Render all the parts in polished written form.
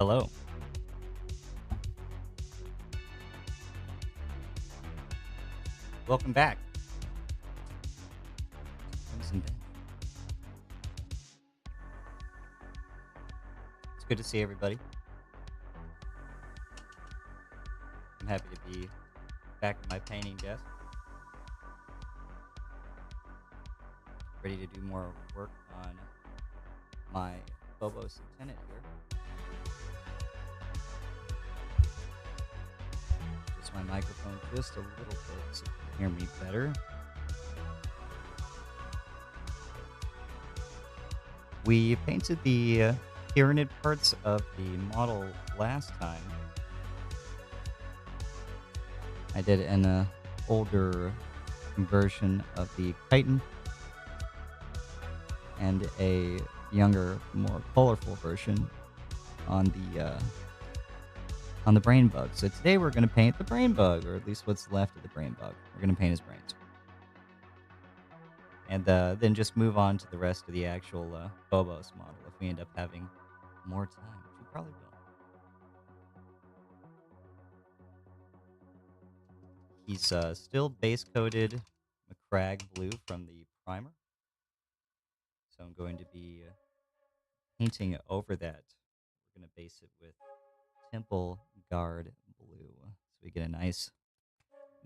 Hello. Welcome back. Crimson Ben. It's good to see everybody. I'm happy to be back at my painting desk, ready to do more work on my Phobos lieutenant here. Just my microphone just a little bit so you can hear me better. We painted the pyramid parts of the model last time. I did an older version of the chitin and a younger, more colorful version on the brain bug. So today we're going to paint the brain bug, or at least what's left of the brain bug. We're going to paint his brains. And then just move on to the rest of the actual Phobos model if we end up having more time, which we probably will. He's still base-coated McCrag blue from the primer. So I'm going to be painting over that. We're going to base it with Temple Guard blue. So we get a nice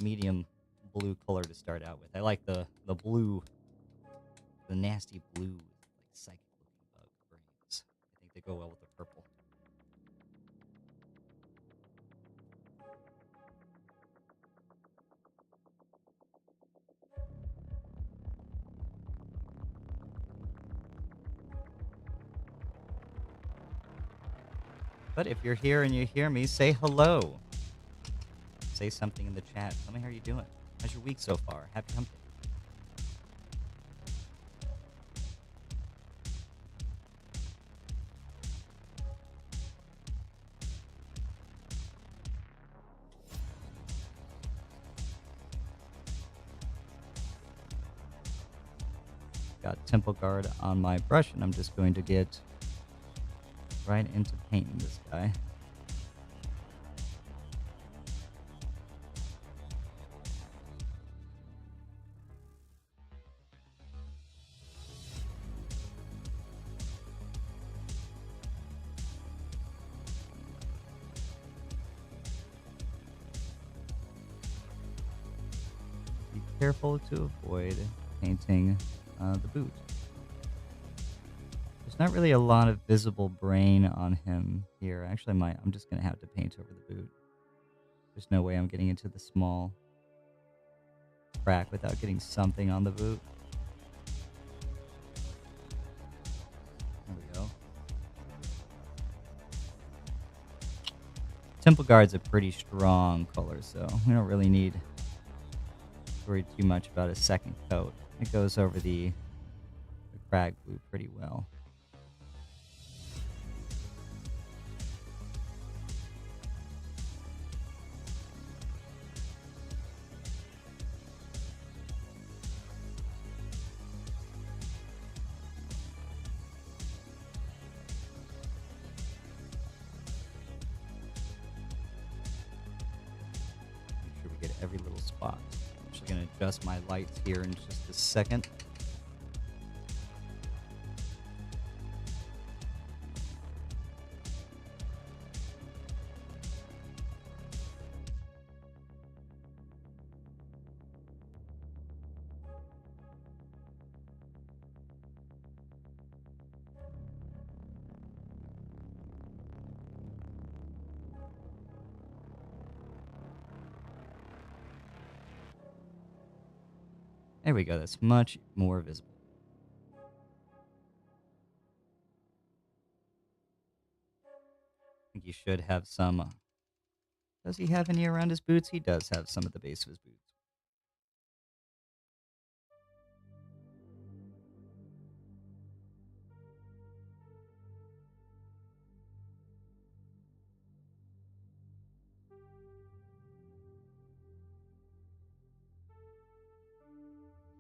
medium blue color to start out with. I like the blue, the nasty blue, like psychic-looking bug brains. I think they go well with the purple. But if you're here and you hear me, say hello. Say something in the chat. Tell me how you're doing. How's your week so far? Happy hump day. Got Temple Guard on my brush, and I'm just going to get right into painting this guy. Be careful to avoid painting the boot. There's not really a lot of visible brain on him here. Actually, I'm just going to have to paint over the boot. There's no way I'm getting into the small crack without getting something on the boot. There we go. Temple Guard's a pretty strong color, so we don't really need to worry too much about a second coat. It goes over the crag blue pretty well. Make sure we get every little spot. I'm actually going to adjust my lights here in just a second. There we go. That's much more visible. I think he should have some. Does he have any around his boots? He does have some at the base of his boots.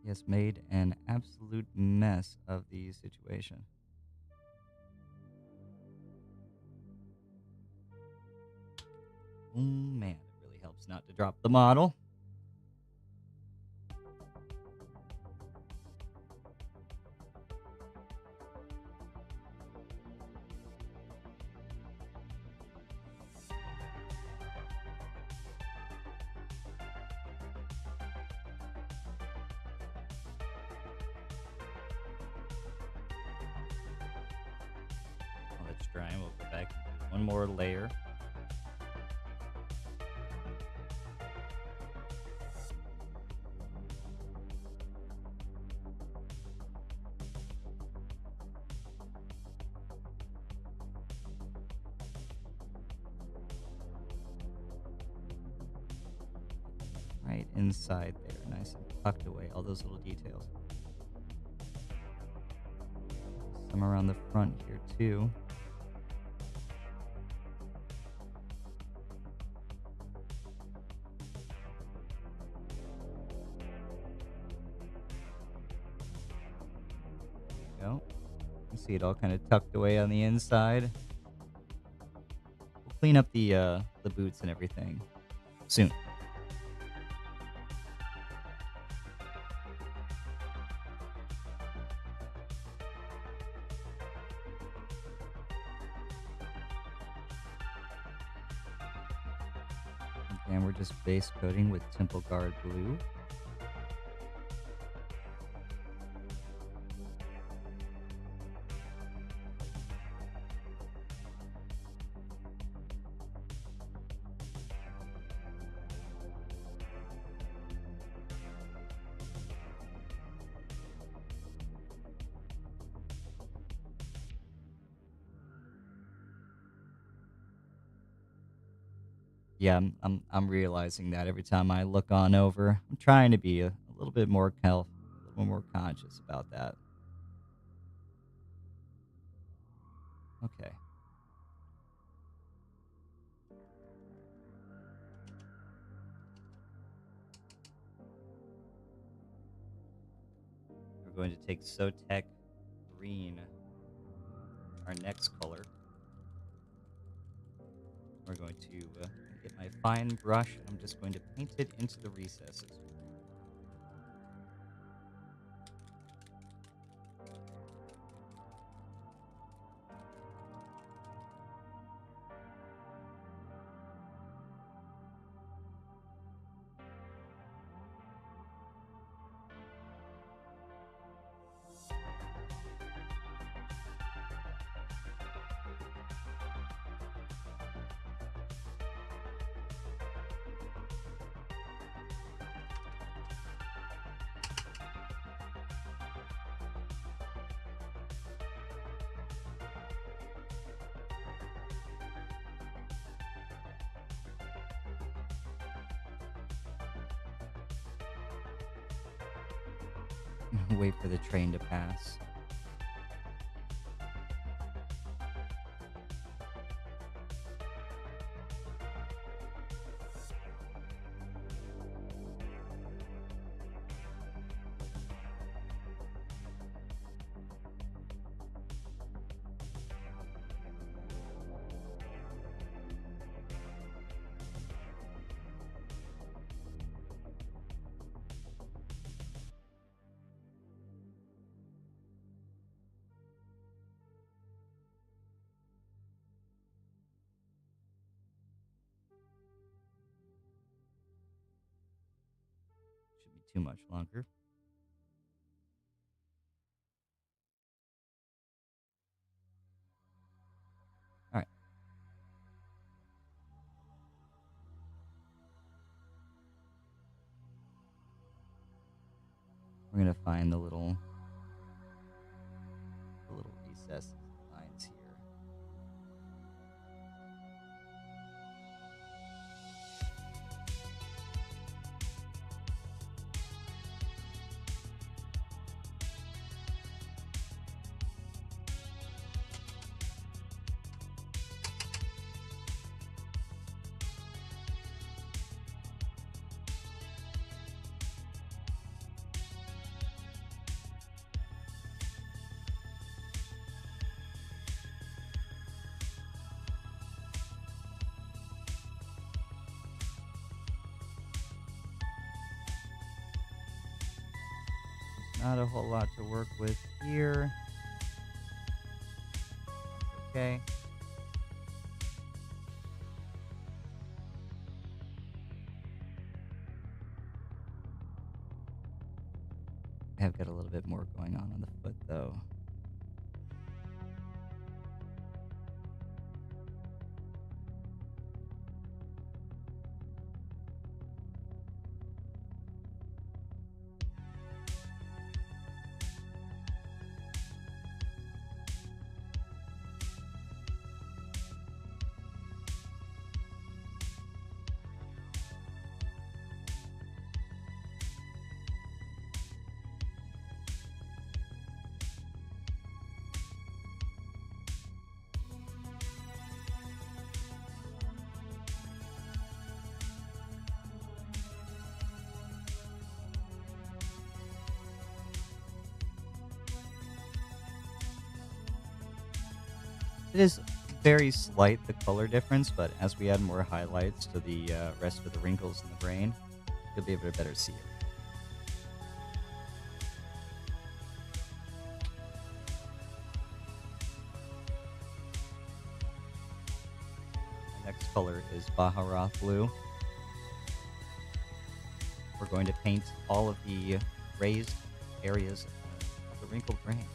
He has made an absolute mess of the situation. Oh man, it really helps not to drop the model. While it's drying, we'll go back and do one more layer. Right inside there, nice and tucked away, all those little details. Some around the front here too. There you go. You can see it all kind of tucked away on the inside. We'll clean up the boots and everything soon. And we're just base coating with Temple Guard Blue. Yeah, I'm realizing that every time I look on over. I'm trying to be a little bit more a little more conscious about that. Okay. We're going to take Sotek Green, our next color. We're going to get my fine brush. I'm just going to paint it into the recesses. Wait for the train to pass. Shouldn't be too much longer. All right. We're gonna find the little recesses lines here. Not a whole lot to work with here. Okay. I have got a little bit more going on the foot, though. It is very slight, the color difference, but as we add more highlights to the rest of the wrinkles in the brain, you'll be able to better see it. The next color is Baharath Blue. We're going to paint all of the raised areas of the wrinkled brain.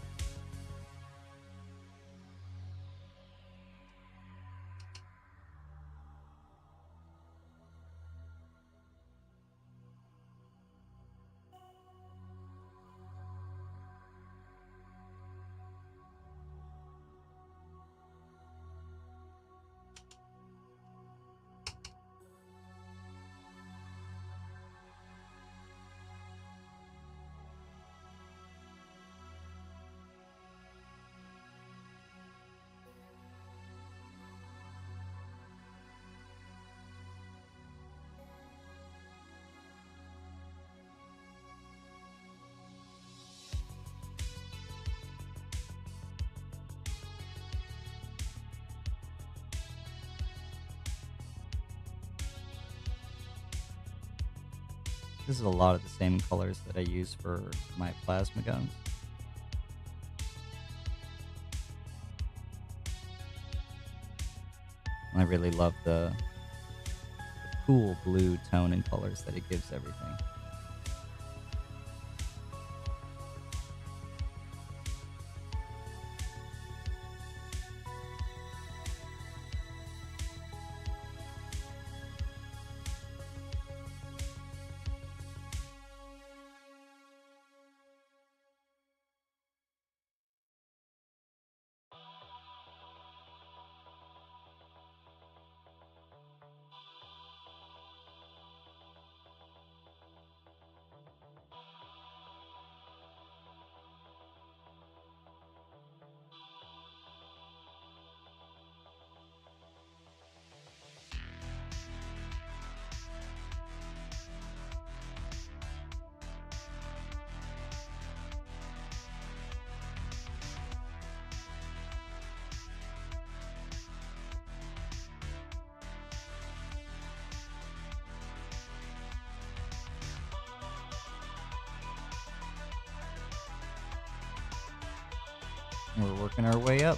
This is a lot of the same colors that I use for my plasma guns. I really love the cool blue tone and colors that it gives everything. We're working our way up.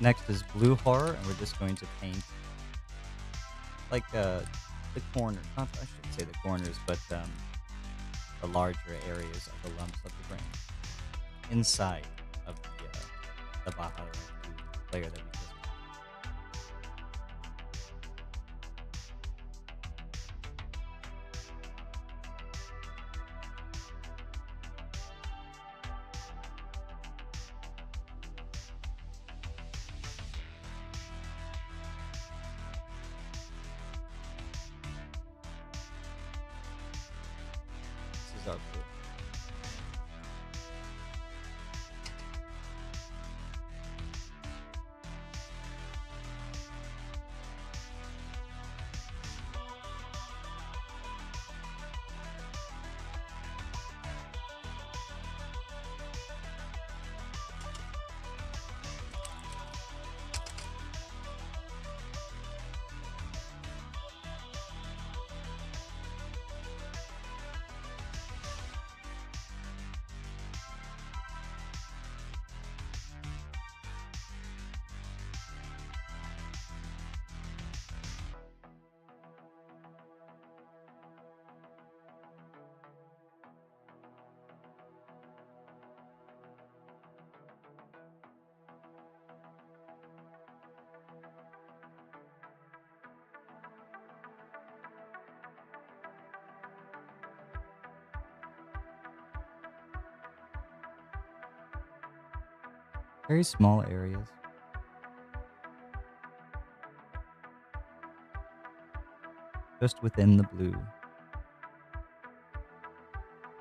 Next is Blue Horror, and we're just going to paint like the corners. Not, I shouldn't say the corners, but the larger areas of the lumps of the brain inside of the Baja layer that we just. This is our blue. Very small areas. Just within the blue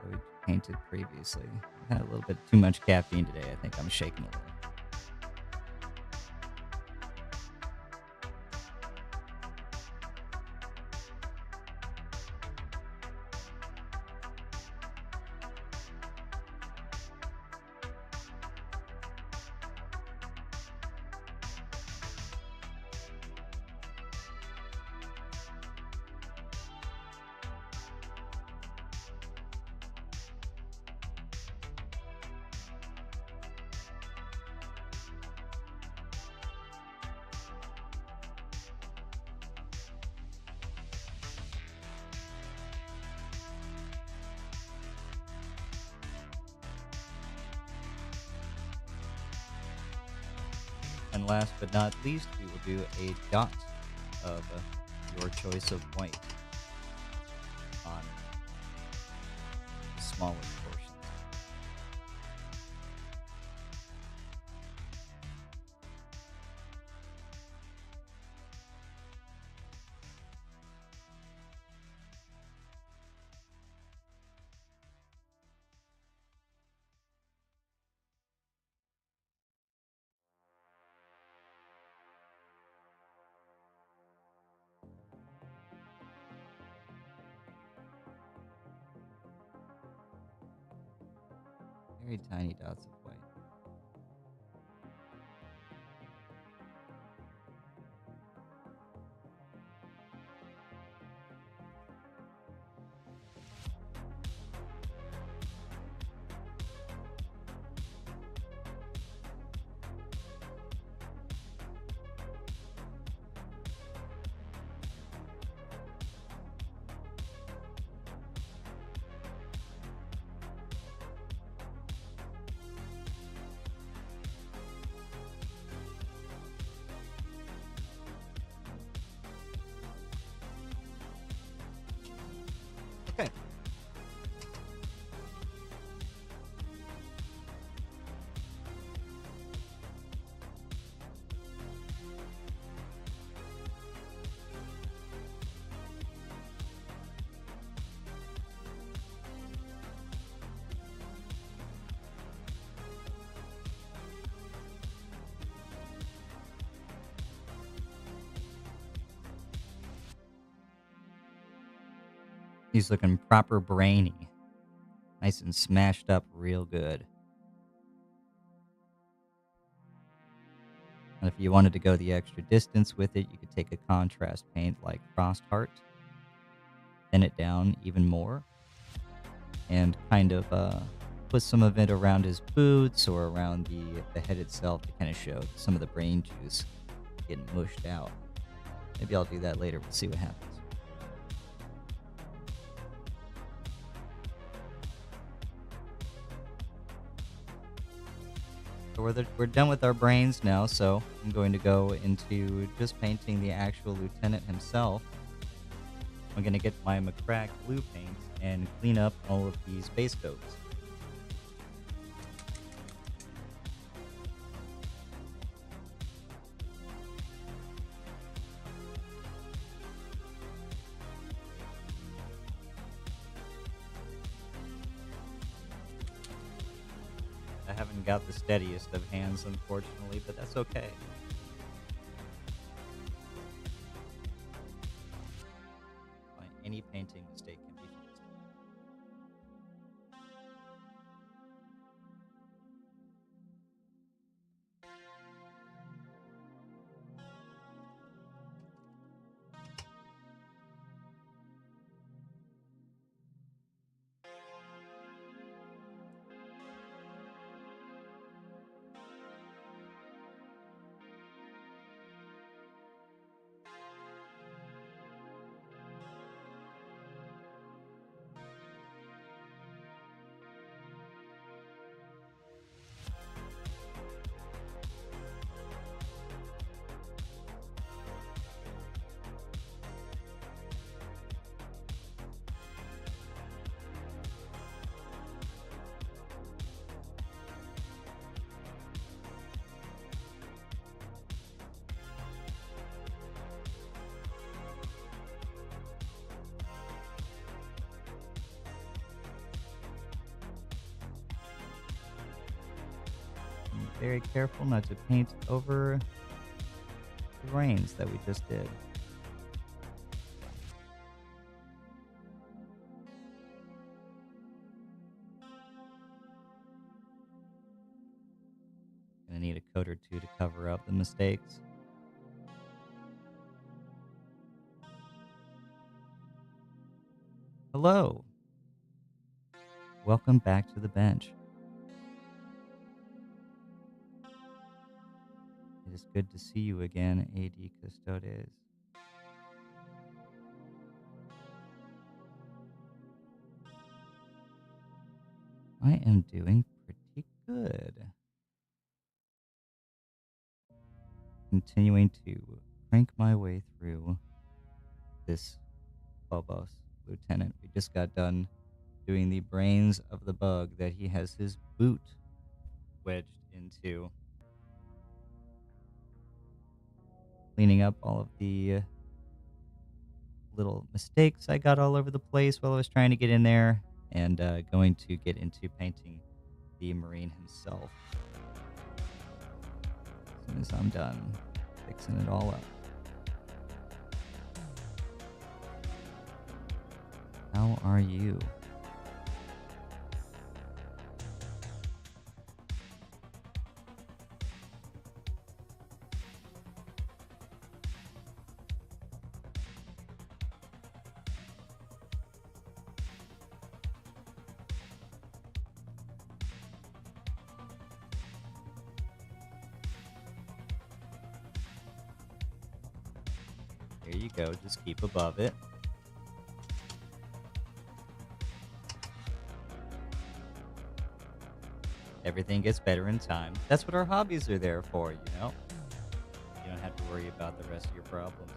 that we painted previously. I had a little bit too much caffeine today. I think I'm shaking a little. And last but not least, we will do a dot of your choice of white on the smaller portions. Very tiny dots of white. Okay. He's looking proper brainy. Nice and smashed up real good. And if you wanted to go the extra distance with it, you could take a contrast paint like Frostheart, thin it down even more, and kind of put some of it around his boots or around the head itself to kind of show some of the brain juice getting mushed out. Maybe I'll do that later. We'll see what happens. So we're done with our brains now, so I'm going to go into just painting the actual lieutenant himself. I'm going to get my McCrack blue paint and clean up all of these base coats. I haven't got the steadiest of hands, unfortunately, but that's okay. Any painting mistake can be fixed. very careful not to paint over the brains that we just did. Gonna need a coat or two to cover up the mistakes. Hello. Welcome back to the bench. It is good to see you again, AD Custodes. I am doing pretty good. Continuing to crank my way through this Phobos lieutenant. We just got done doing the brains of the bug that he has his boot wedged into. Cleaning up all of the little mistakes I got all over the place while I was trying to get in there, and going to get into painting the Marine himself as soon as I'm done fixing it all up. How are you? There you go, just keep above it. Everything gets better in time. That's what our hobbies are there for, you know? You don't have to worry about the rest of your problems.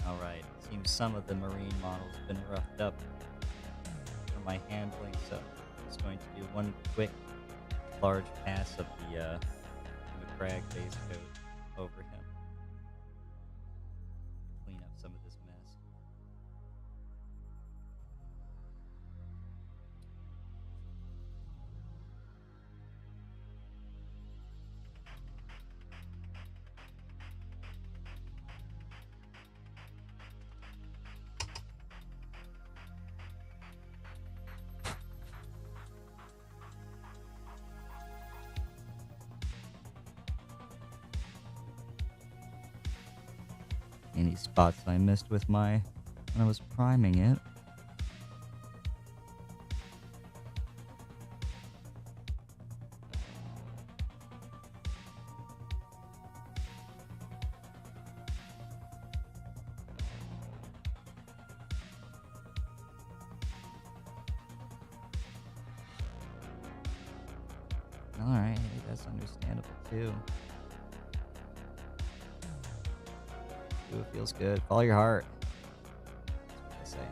Alright, seems some of the Marine models have been roughed up for my handling, so I'm just going to do one quick large pass of the McCrag base coat over him. Clean up some of this mess. Any spots I missed with when I was priming it. Alright, that's understandable too. Ooh, it feels good. Follow your heart. That's what I say.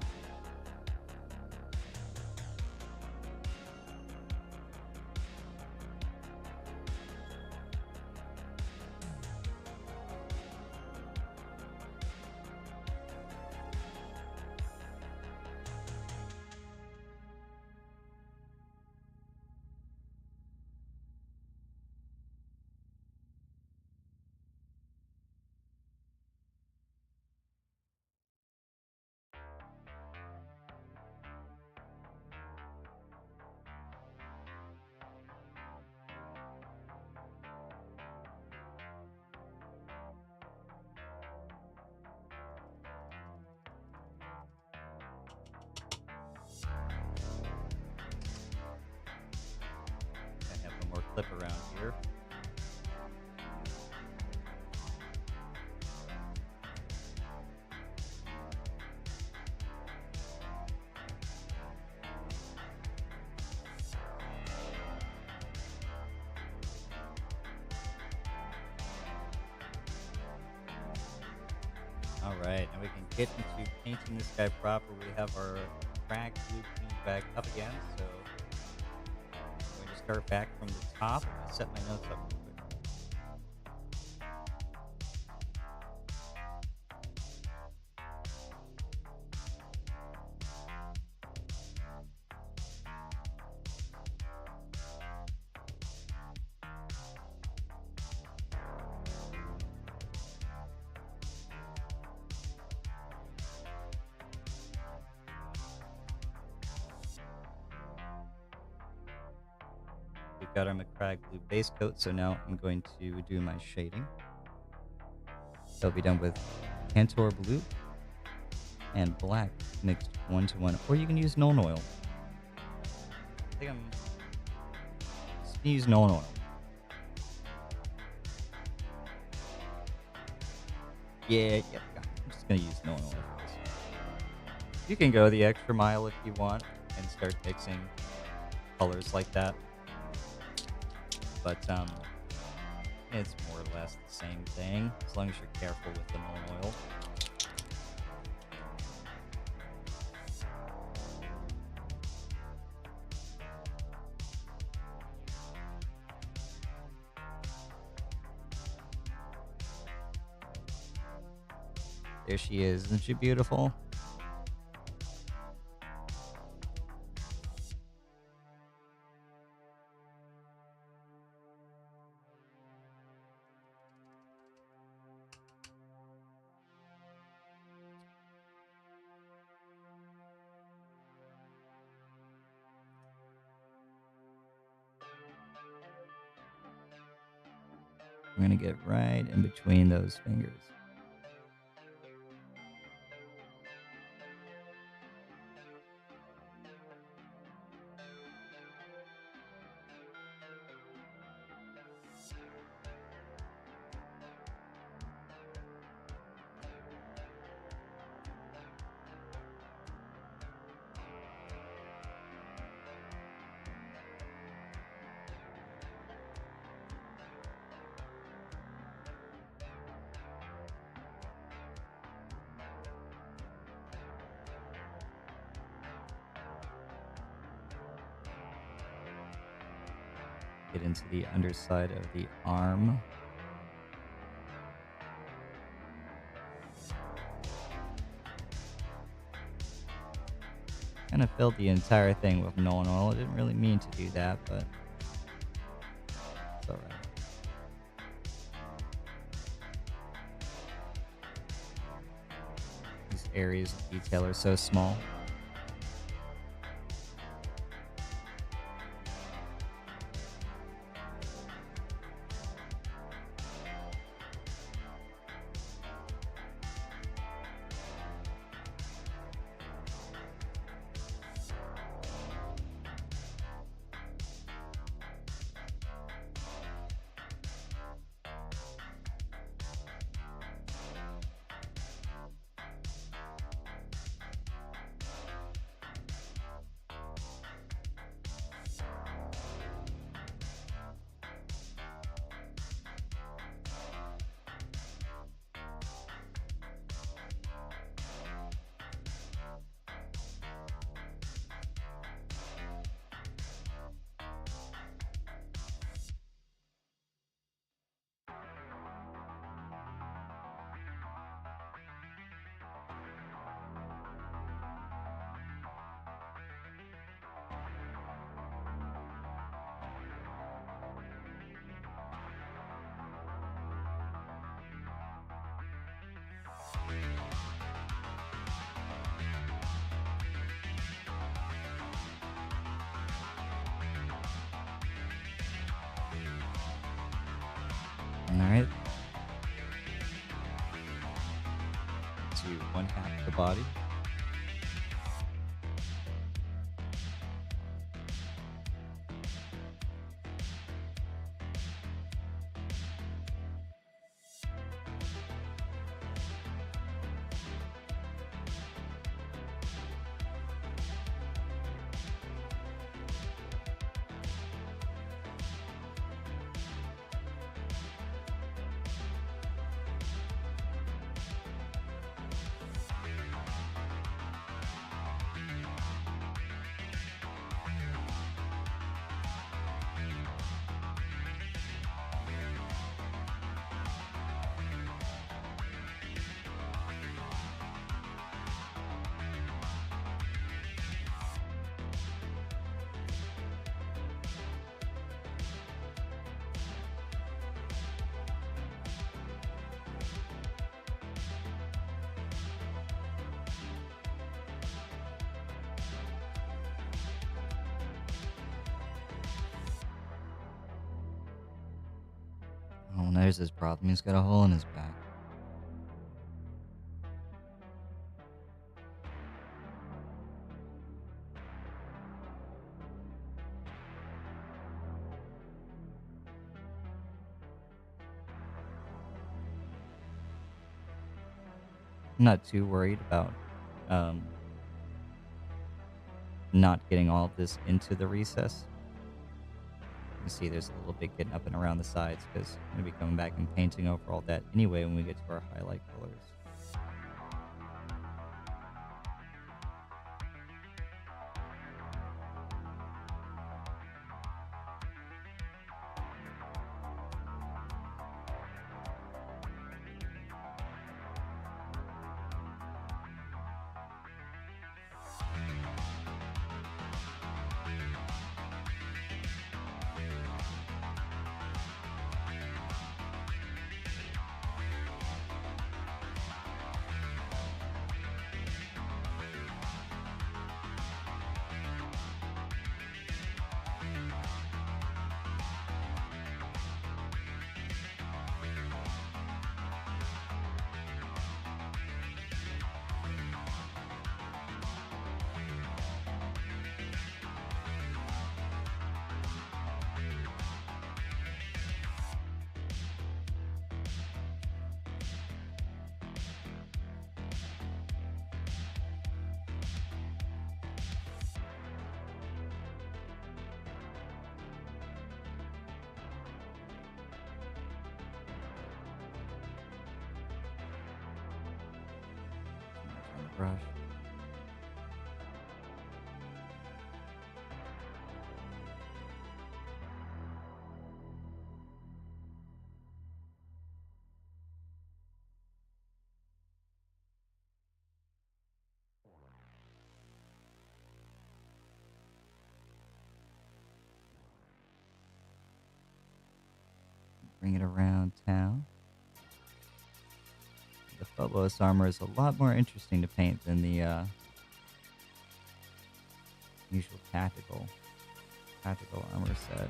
I have one more clip around here. Alright, now we can get into painting this guy proper. We have our cracked blue paint back up again, so I'm going to start back from the top and set my notes up real quick. got our McCrag blue base coat, so now I'm going to do my shading. That'll be done with Tantor blue and black mixed 1-to-1, or you can use Nuln oil. I think I'm just gonna use Nuln oil. Yeah, I'm just gonna use Nuln oil for this. You can go the extra mile if you want and start mixing colors like that, but it's more or less the same thing as long as you're careful with the Nuln oil. There she is. Isn't she beautiful? I'm going to get right in between those fingers. Get into the underside of the arm. Kind of filled the entire thing with Nuln oil. I didn't really mean to do that, but it's alright. These areas of detail are so small. Alright. To one half the body. there's his problem. He's got a hole in his back. I'm not too worried about um, not getting all of this into the recess. You can see there's a little bit getting up and around the sides because I'm going to be coming back and painting over all that anyway when we get to our highlight colors. On the brush. Bring it around town. The Phobos armor is a lot more interesting to paint than the usual tactical armor set.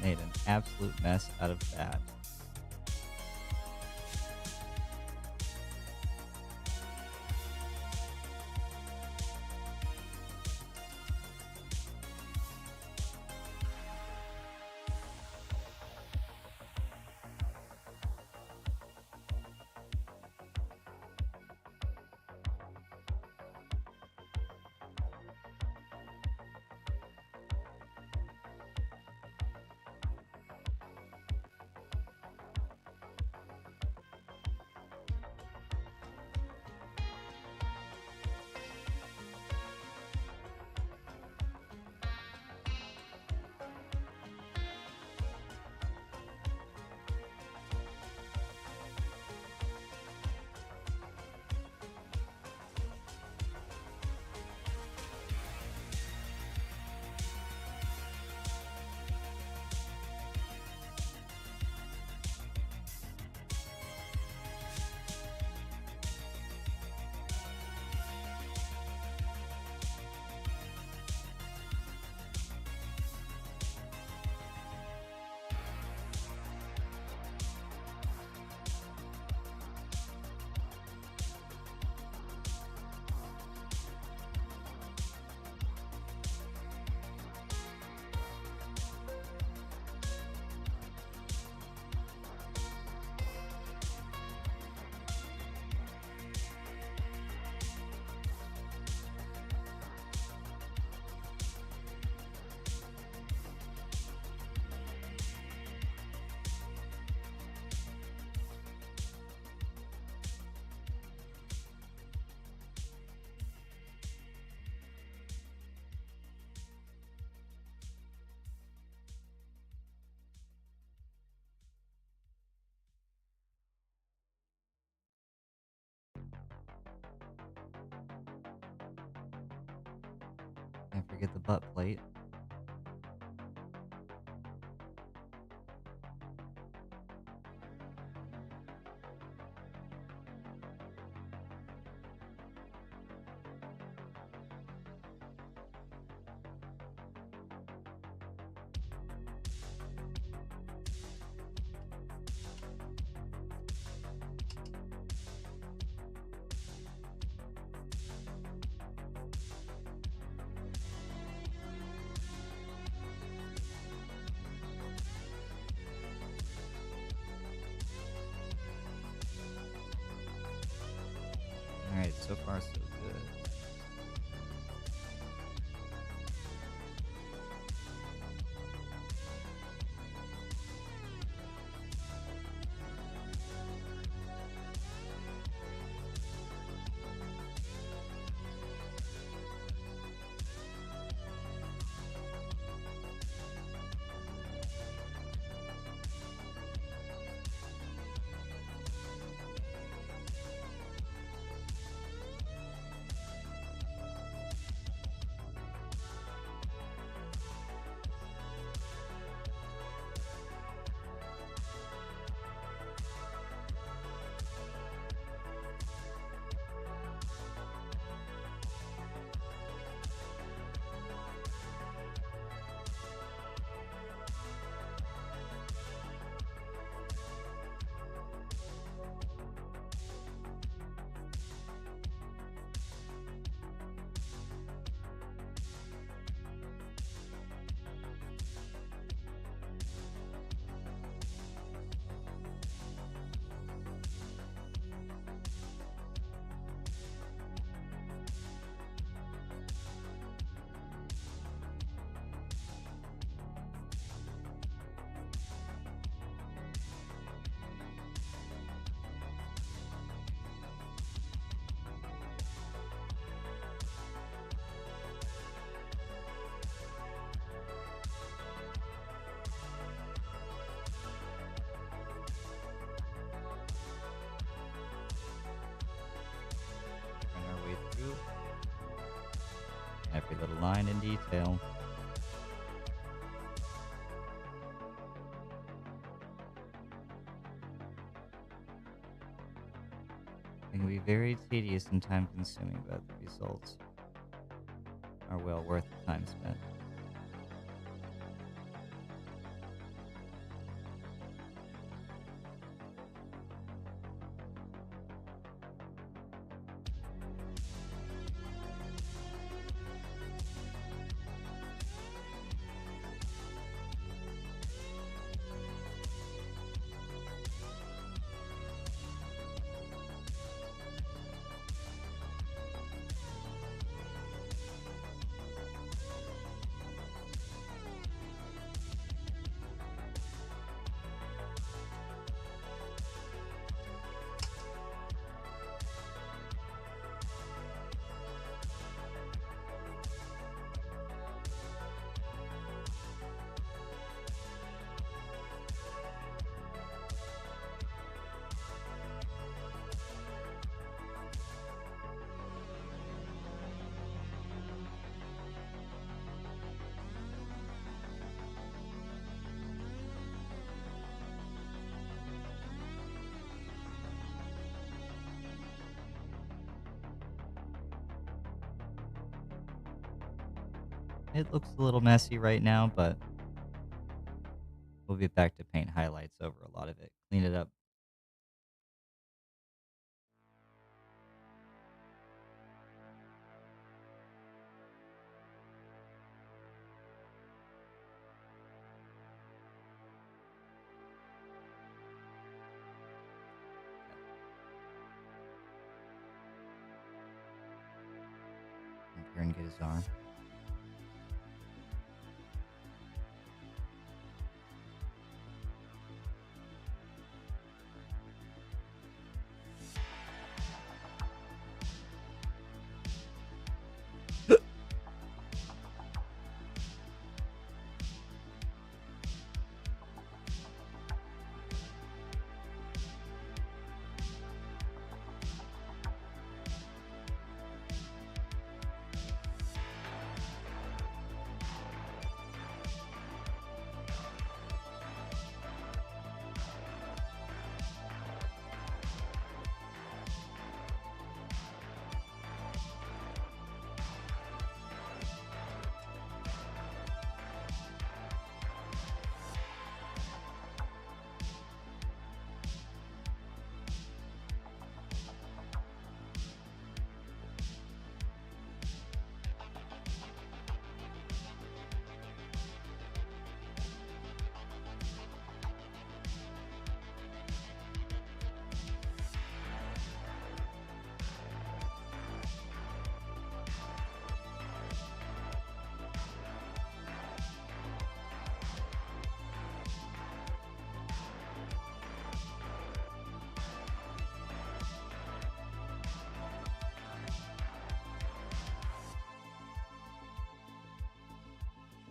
Made an absolute mess out of that. forget the butt plate. Alright, so far so good. Way through every little line in detail. It can be very tedious and time consuming, but the results are well worth the time spent. It looks a little messy right now, but we'll get back to paint highlights over a lot of it. Clean it up. Come here and get his arm.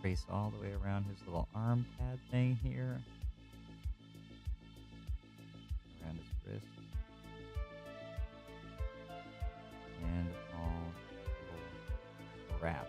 trace all the way around his little arm pad thing here. Around his wrist. And all little wraps.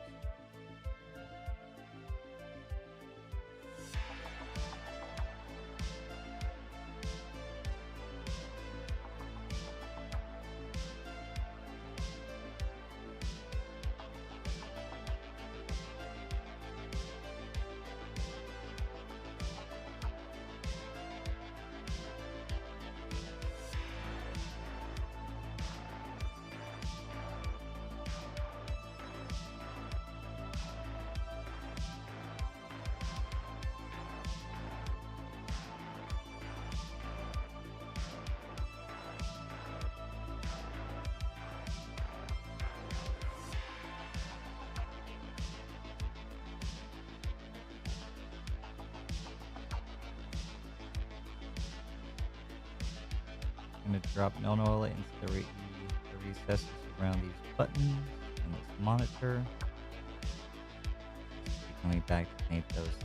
I'm going to drop milk oil into the recesses around these buttons and this monitor. Coming back to paint those things.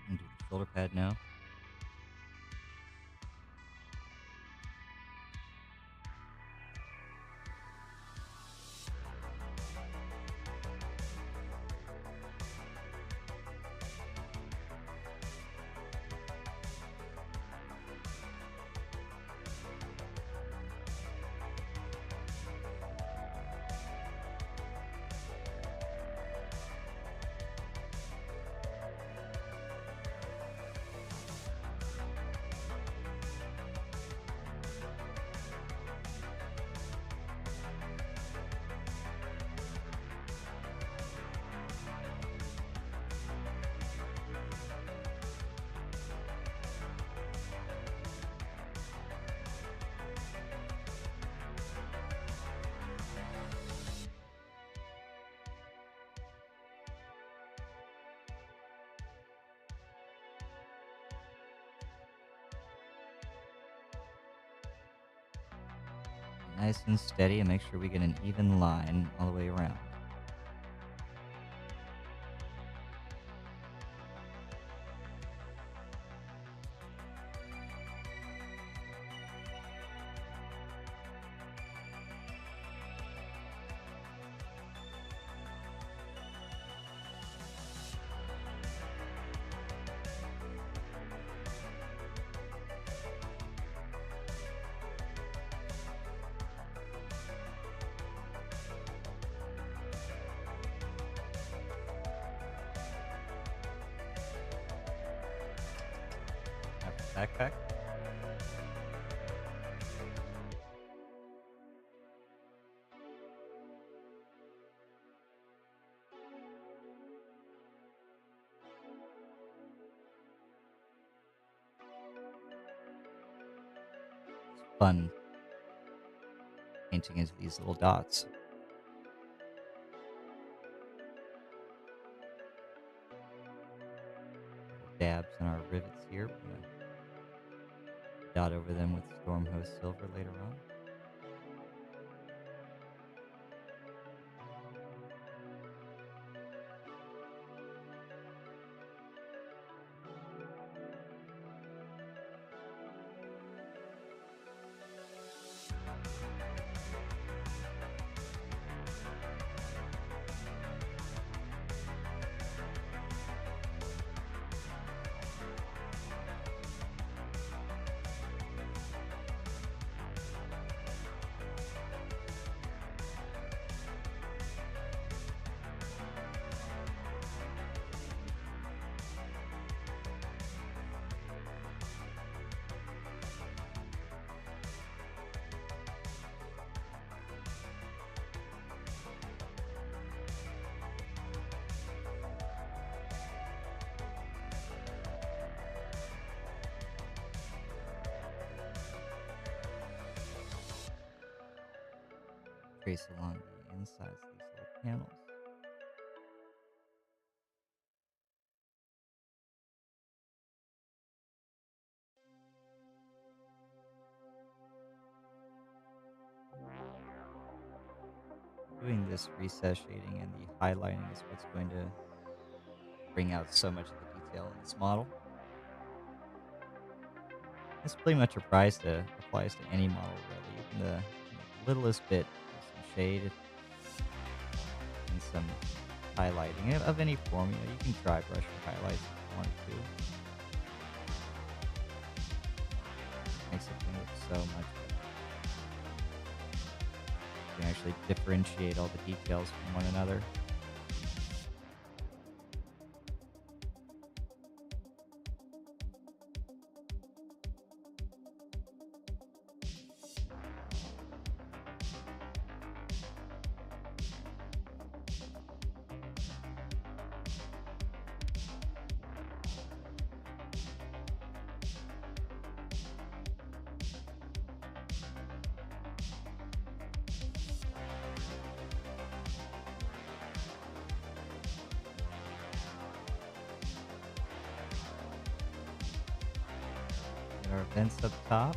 And do the shoulder pad now. Nice and steady, and make sure we get an even line all the way around. Backpack. It's fun painting into these little dots. Dabs in our rivets here. We're gonna dot over them with Stormhost Silver later on. trace along the insides of these little panels. Doing this recess shading and the highlighting is what's going to bring out so much of the detail in this model. This pretty much applies to any model, really. Even the littlest bit of some shade and some highlighting of any formula. You can try brush for highlights if you wanted to. Makes it look so much better. You can actually differentiate all the details from one another. Get our vents up top.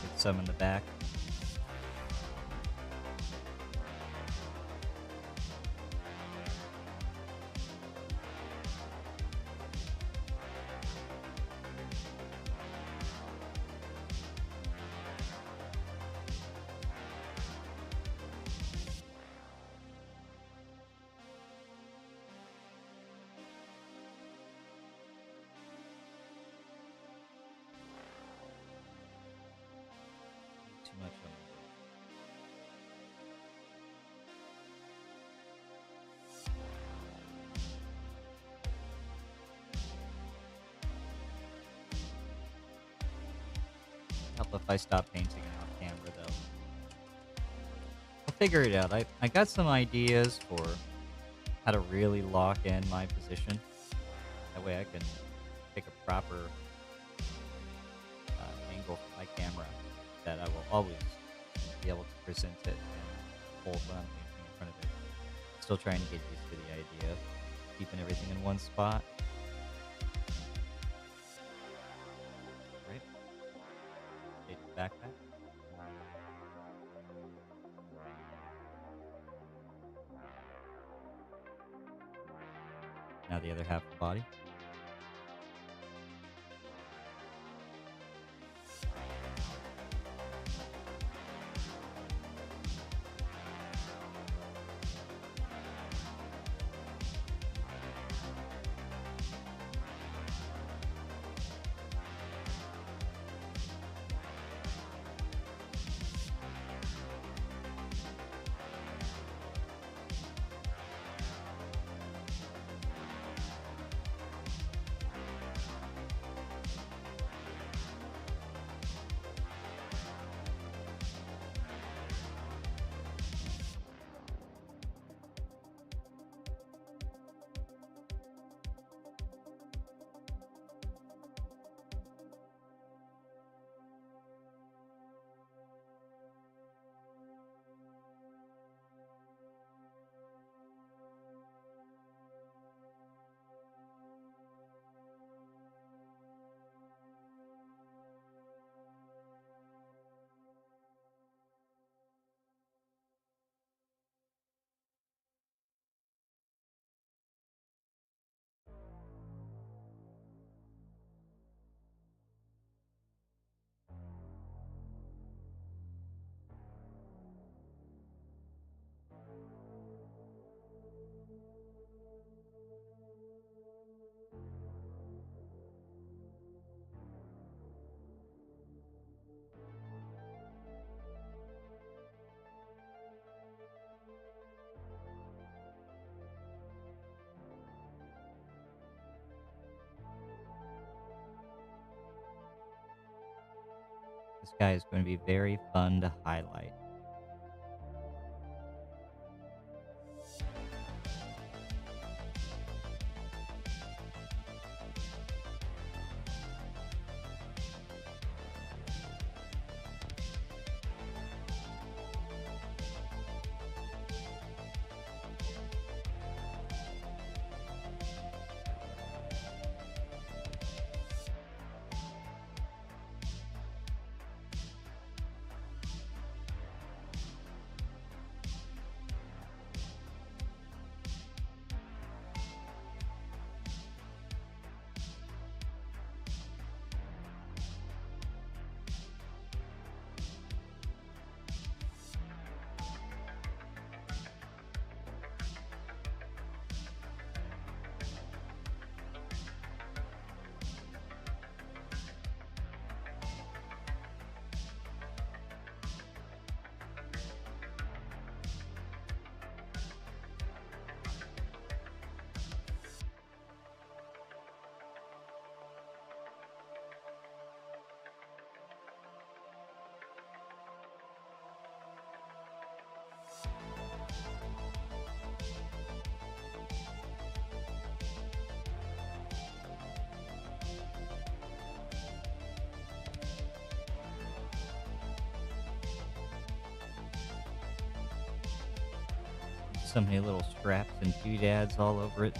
Get some in the back. Too much on the help if I stop painting off camera, though. I'll figure it out. I got some ideas for how to really lock in my position. That way I can pick a proper angle for my camera that I will always be able to present it and hold when I'm painting in front of it. Still trying to get used to the idea of keeping everything in one spot. Right. Take the backpack. Now the other half of the body. This guy is going to be very fun to highlight. So many little straps and doodads all over it.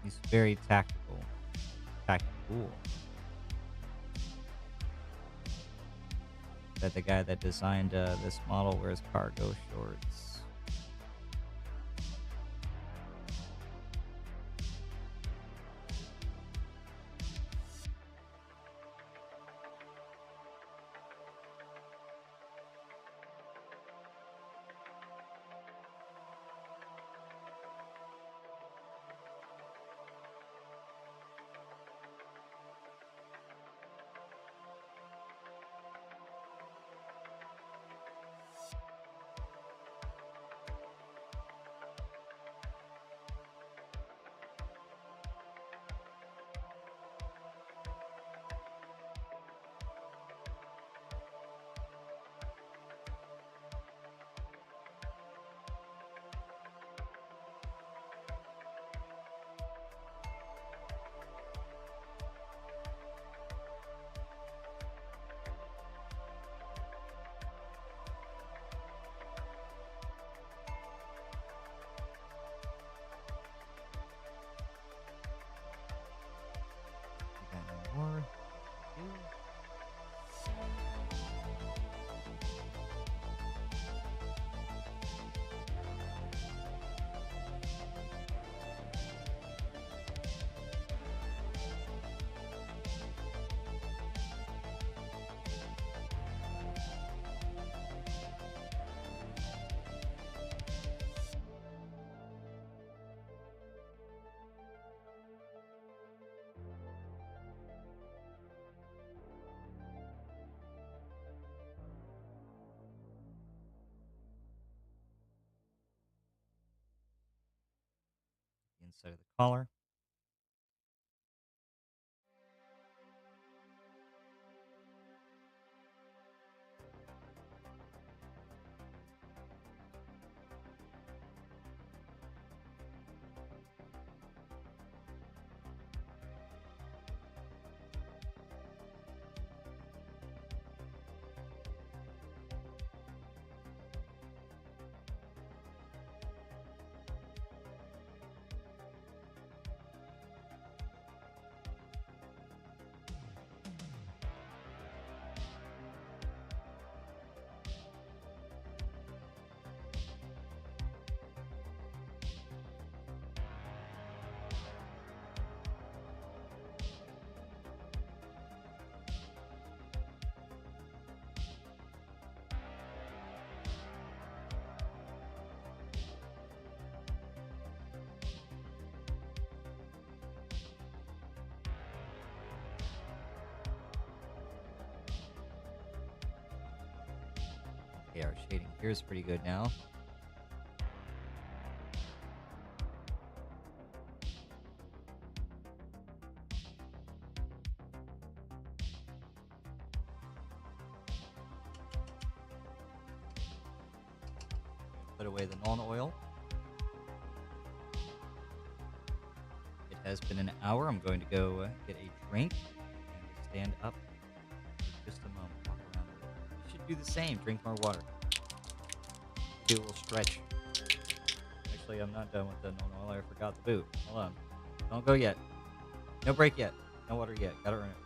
He's very tactical. Tactical. That the guy that designed this model wears cargo shorts. Got more. Inside of the collar. Okay, our shading here is pretty good now. put away the Nuln oil. It has been an hour. I'm going to go get a drink and stand up for just a moment. Walk around a little. You should do the same. Drink more water. Do a little stretch. Actually, I'm not done with the Nuln oil. I forgot the boot. Hold on. Don't go yet. No break yet. No water yet. Gotta earn it.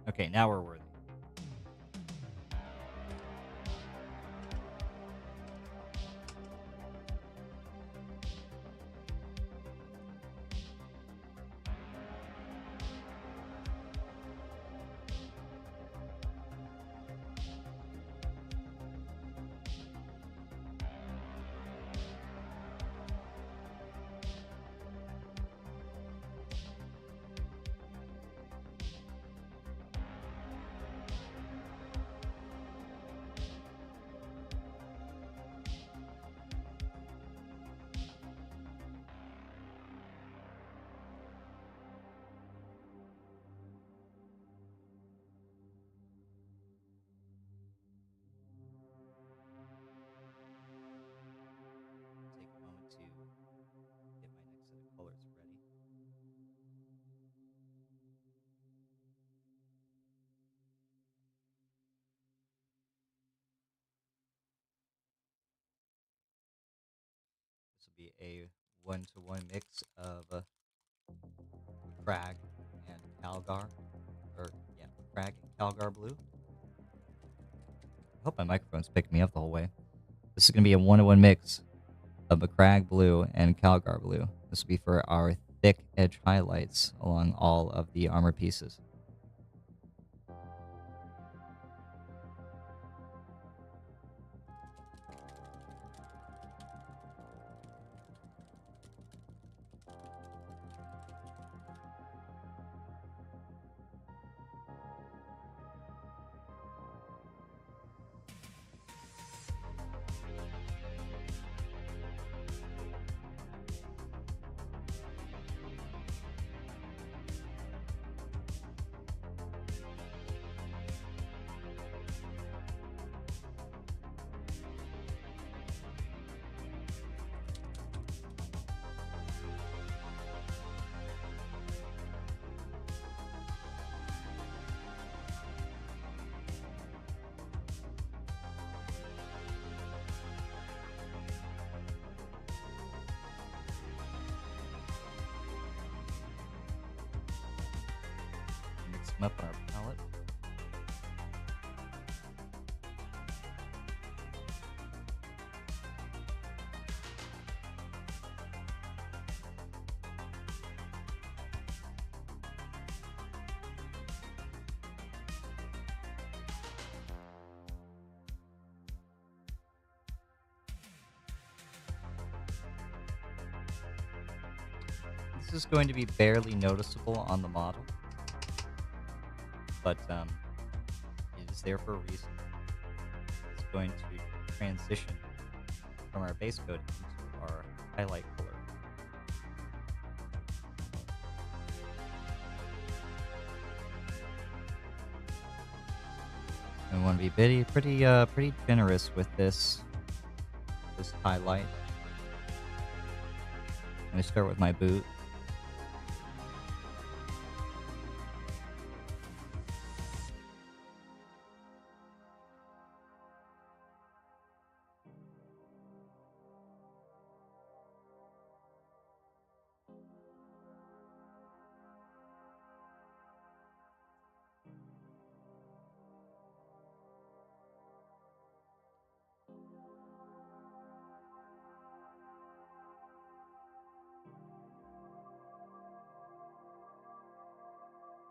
Okay, now we're worthy. Take a moment to get my next set of colors ready. This will be a one-to-one mix of Crag and Calgar, Crag and Calgar blue. I hope my microphone's picking me up the whole way. This is going to be a one-to-one mix of a Crag blue and Calgar blue. This will be for our thick edge highlights along all of the armor pieces. Mix them up on our palette. This is going to be barely noticeable on the model, but it is there for a reason. It's going to transition from our base coat into our highlight color. And we want to be pretty generous with this highlight. I'm going to start with my boot.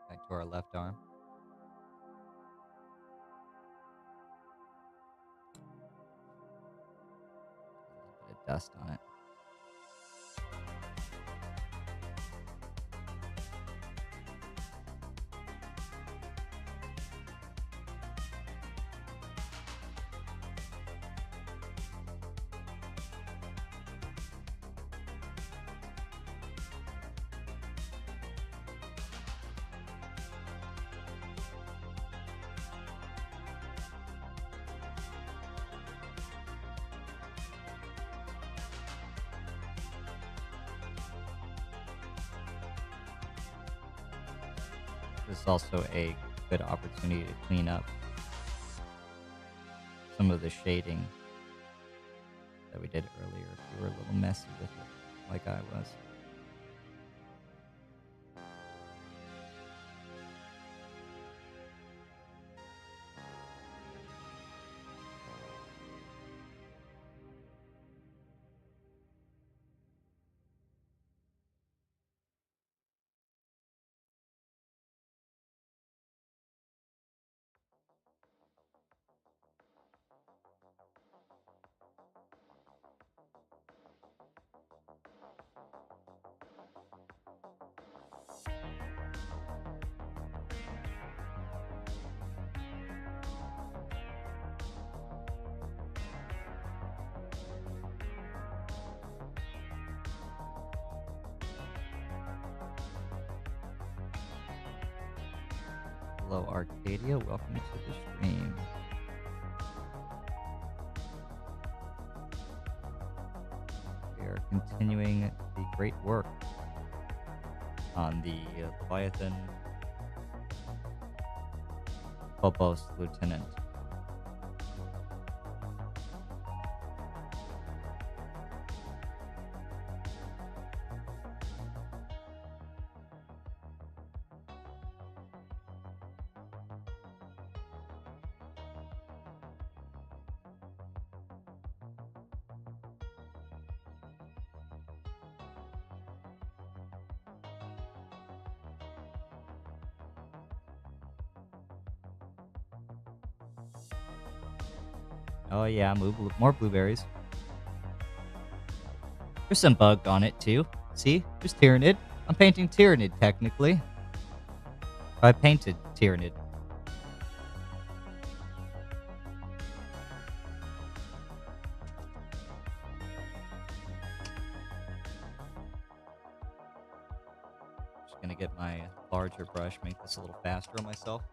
Back to our left arm. A little bit of dust on it. This is also a good opportunity to clean up some of the shading that we did earlier if you were a little messy with it, like I was. Hello, Arcadia. Welcome to the stream. We are continuing the great work on the Leviathan Phobos Lieutenant. Oh yeah, more blueberries. There's some bug on it too. See? There's Tyrannid. I'm painting Tyrannid technically. I painted Tyrannid. Just gonna get my larger brush, make this a little faster on myself.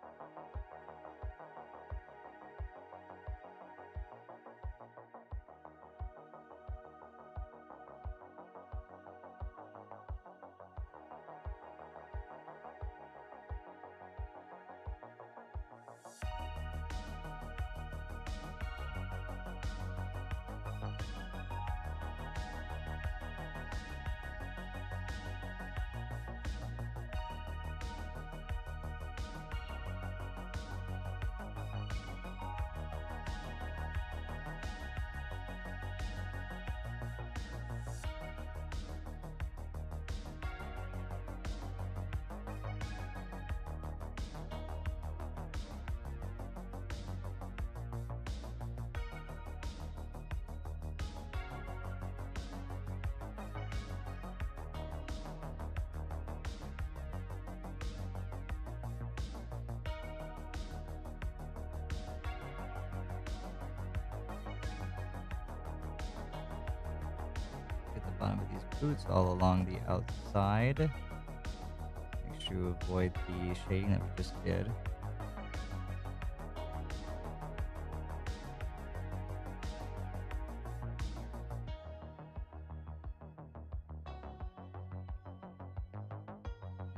Bottom of these boots all along the outside. Make sure you avoid the shading that we just did.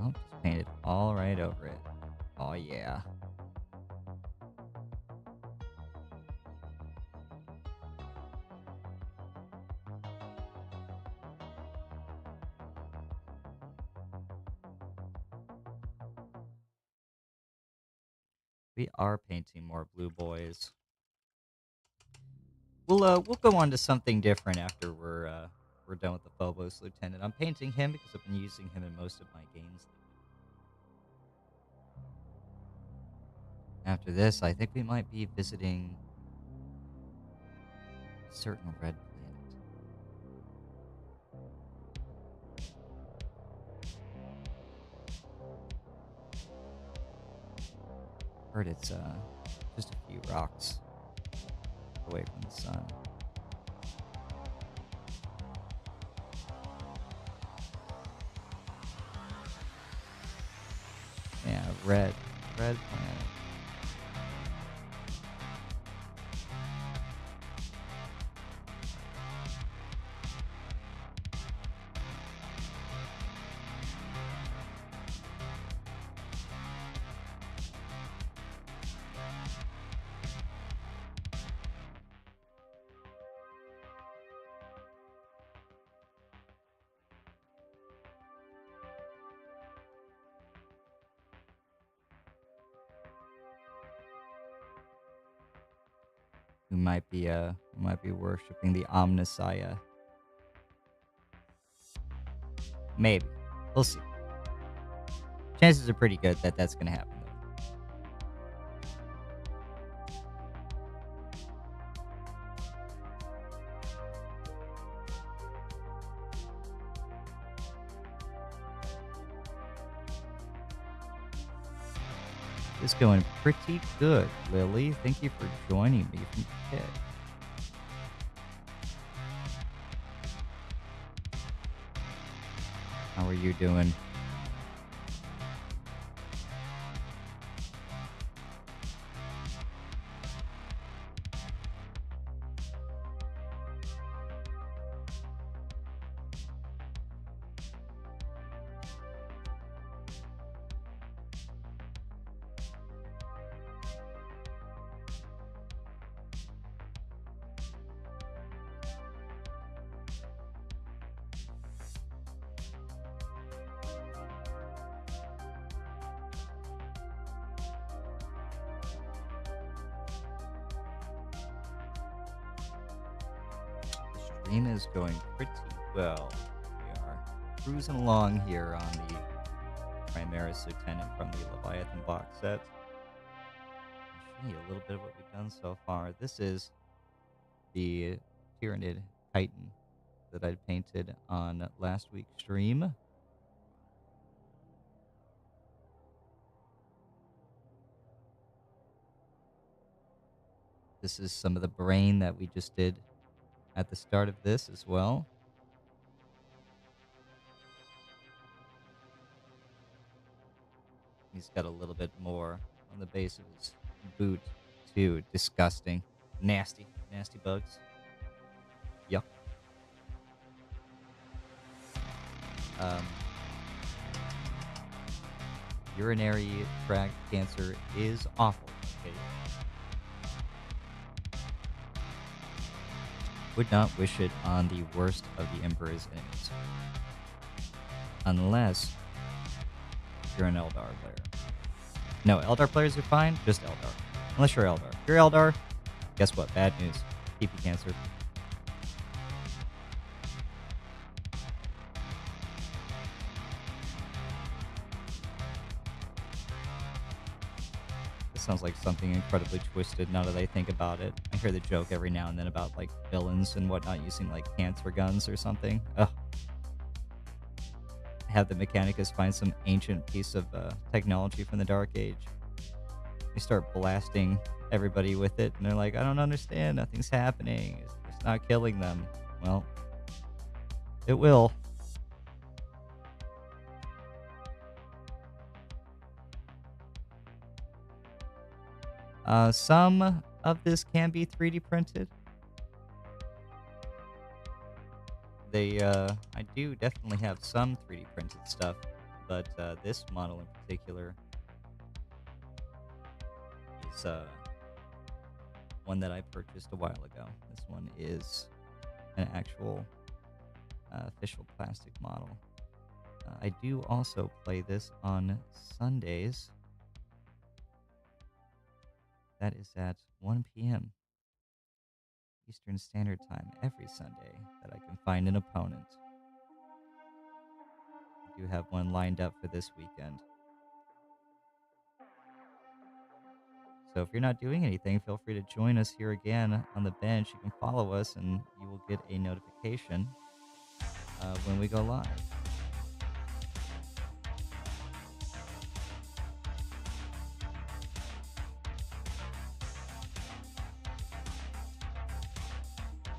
Oh, just paint it all right over it. Oh yeah. We are painting more blue boys. We'll go on to something different after we're done with the Phobos Lieutenant. I'm painting him because I've been using him in most of my games. After this, I think we might be visiting a certain red planet. Heard it's just a few rocks away from the sun. Yeah, red planet. we might be worshiping the Omnissiah. Maybe. We'll see. Chances are pretty good that that's going to happen, though. It's going pretty good, Lily. Thank you for joining me from Kit. How are you doing? The stream is going pretty well. We are cruising along here on the Primaris Lieutenant from the Leviathan box set. I'll show you a little bit of what we've done so far. This is the Tyranid Titan that I painted on last week's stream. This is some of the brain that we just did at the start of this as well. He's got a little bit more on the base of his boot, too. Disgusting. Nasty. Nasty bugs. Yuck. Urinary tract cancer is awful. Okay. Would not wish it on the worst of the Emperor's enemies. Unless you're an Eldar player. No, Eldar players are fine, just Eldar. Unless you're Eldar. If you're Eldar, guess what? Bad news. PP cancer. This sounds like something incredibly twisted now that I think about it. I hear the joke every now and then about, like, villains and whatnot using, like, cancer guns or something. Ugh. Have the Mechanicus find some ancient piece of technology from the Dark Age. They start blasting everybody with it, and they're like, I don't understand, nothing's happening. It's not killing them. Well, it will. Some of this can be 3D printed. I do definitely have some 3D printed stuff, but this model in particular is one that I purchased a while ago. This one is an actual official plastic model. I do also play this on Sundays. That is at 1 p.m. Eastern Standard Time every Sunday that I can find an opponent. I do have one lined up for this weekend. So if you're not doing anything, feel free to join us here again on the bench. You can follow us and you will get a notification when we go live.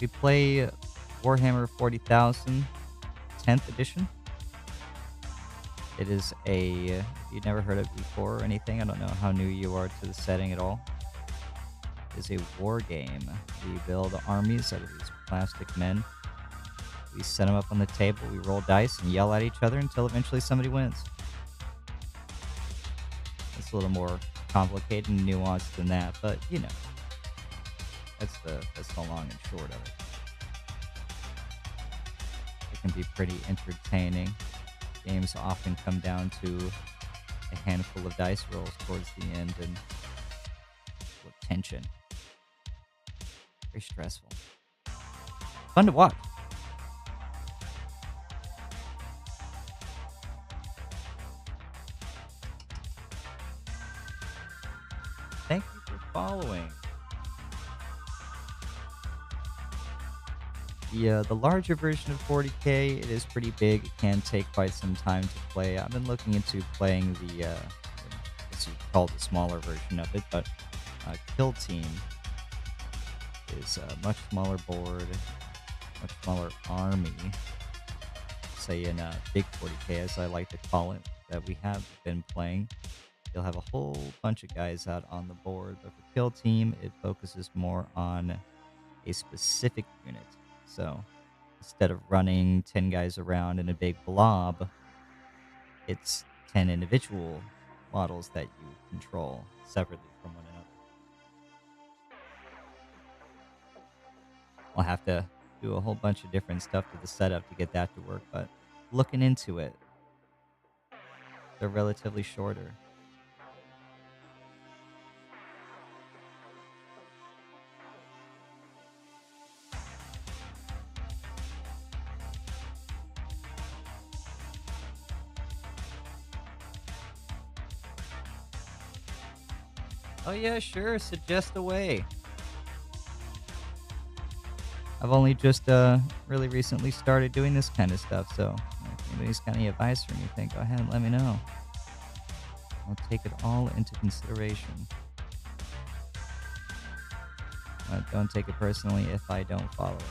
We play Warhammer 40,000 10th edition. It is if you've never heard of it before or anything, I don't know how new you are to the setting at all. It is a war game. We build armies out of these plastic men. We set them up on the table, we roll dice and yell at each other until eventually somebody wins. It's a little more complicated and nuanced than that, but you know. That's the long and short of it. It can be pretty entertaining. Games often come down to a handful of dice rolls towards the end and tension. Very stressful. Fun to watch. Thank you for following. The larger version of 40K, it is pretty big. It can take quite some time to play. I've been looking into playing the, I guess you could call it the smaller version of it, but Kill Team is a much smaller board, much smaller army, say in big 40K, as I like to call it, that we have been playing. You'll have a whole bunch of guys out on the board, but for Kill Team, it focuses more on a specific unit. So instead of running 10 guys around in a big blob, it's 10 individual models that you control separately from one another. I'll have to do a whole bunch of different stuff to the setup to get that to work, but looking into it, they're relatively shorter. Oh yeah, sure, suggest away. I've only just really recently started doing this kind of stuff, so if anybody's got any advice for me, go ahead and let me know. I'll take it all into consideration. Don't take it personally if I don't follow it.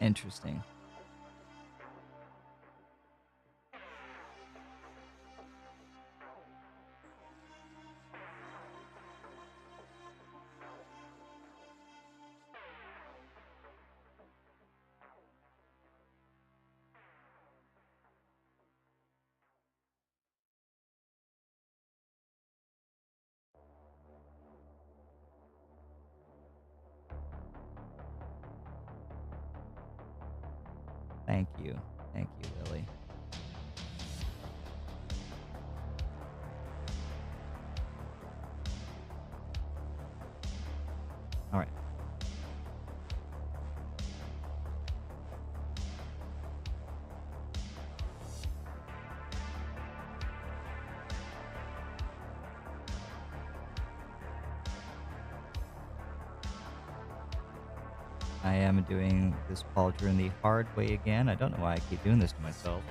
Interesting. Thank you. Thank you, Lily. All right. I am doing this pauldron the hard way again. I don't know why I keep doing this to myself.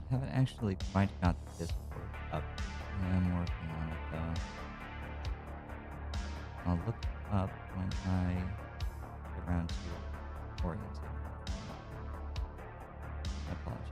I haven't actually quite got this board up. I am working on it though. I'll look up when I get around to orienting. I apologize.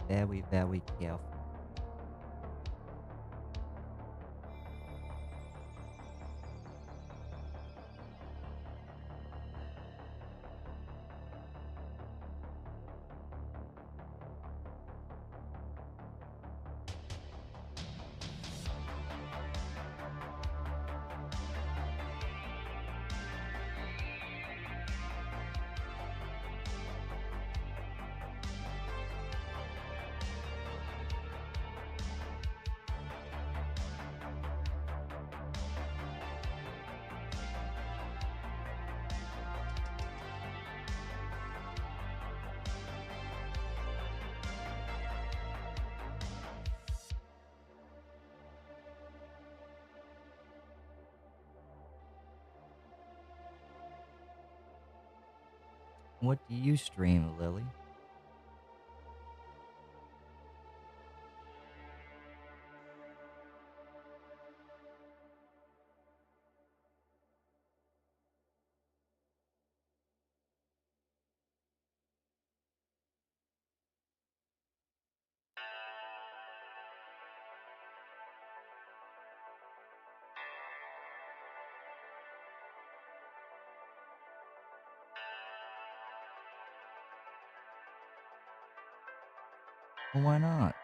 very, very careful. What do you stream, Lily? Well, why not?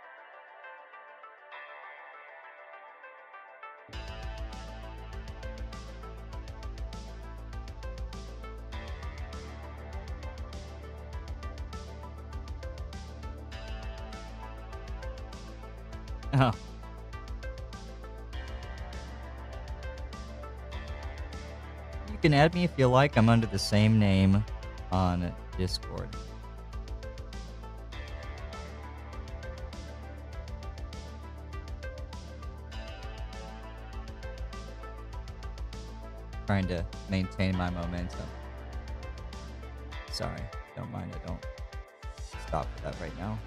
Oh, you can add me if you like. I'm under the same name on Discord. Trying to maintain my momentum. Sorry, don't mind. I don't stop for that right now.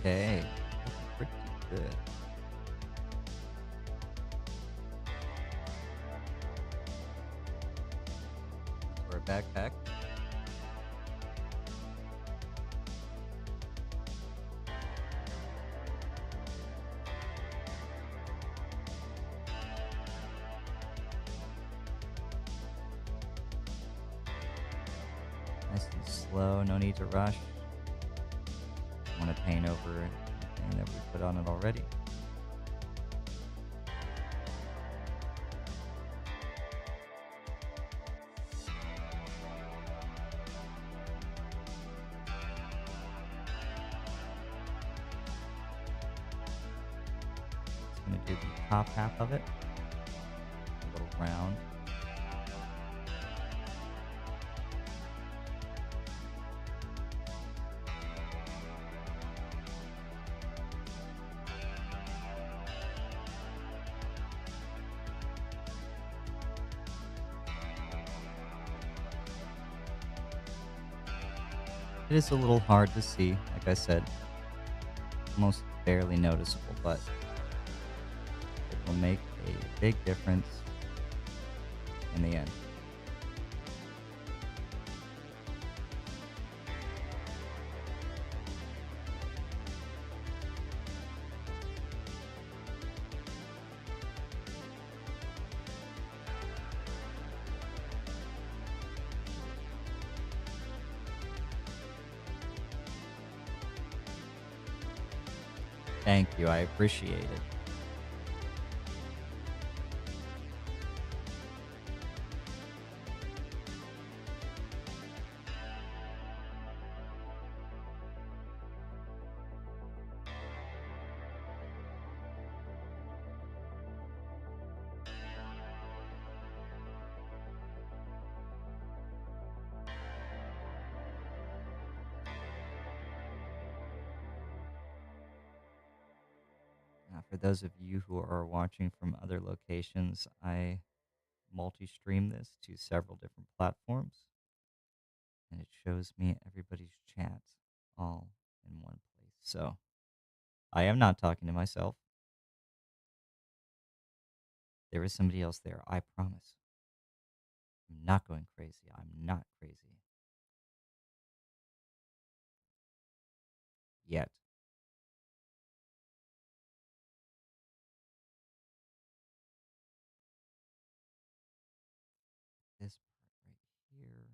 Okay, looking pretty good. For a backpack. Nice and slow, no need to rush. Want to paint over anything that we put on it already. Just going to do the top half of it, a little round. It is a little hard to see, like I said, almost barely noticeable, but it will make a big difference in the end. Thank you, I appreciate it. for those of you who are watching from other locations, I multi-stream this to several different platforms, and it shows me everybody's chat all in one place. So I am not talking to myself. There is somebody else there, I promise. I'm not going crazy. I'm not crazy. Yet. This part right here.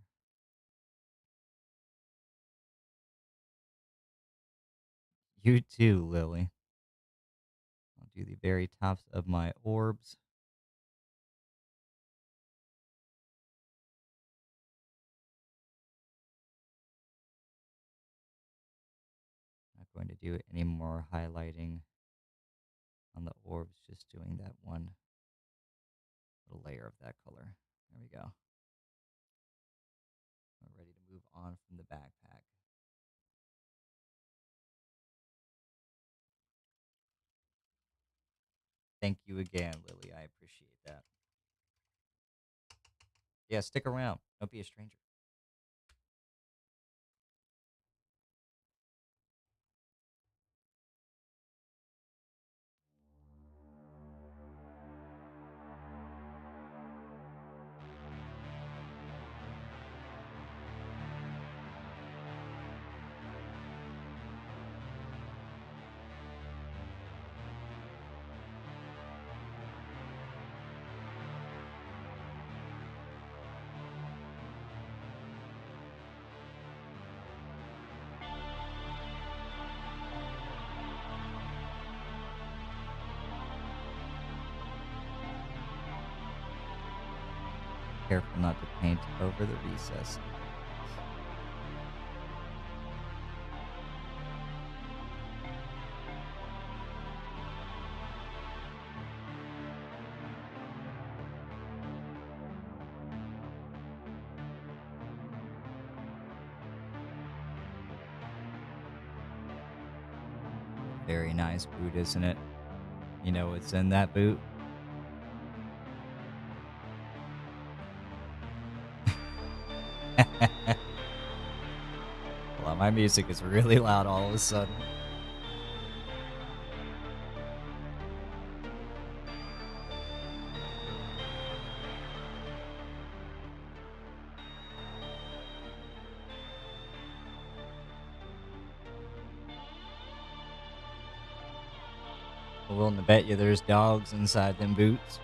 You too, Lily. I'll do the very tops of my orbs. Not going to do any more highlighting on the orbs, just doing that one little layer of that color. There we go. We're ready to move on from the backpack. Thank you again, Lily. I appreciate that. Yeah, stick around. Don't be a stranger. Careful not to paint over the recess. Very nice boot, isn't it? You know what's in that boot? Well, my music is really loud all of a sudden. I'm willing to bet you there's dogs inside them boots.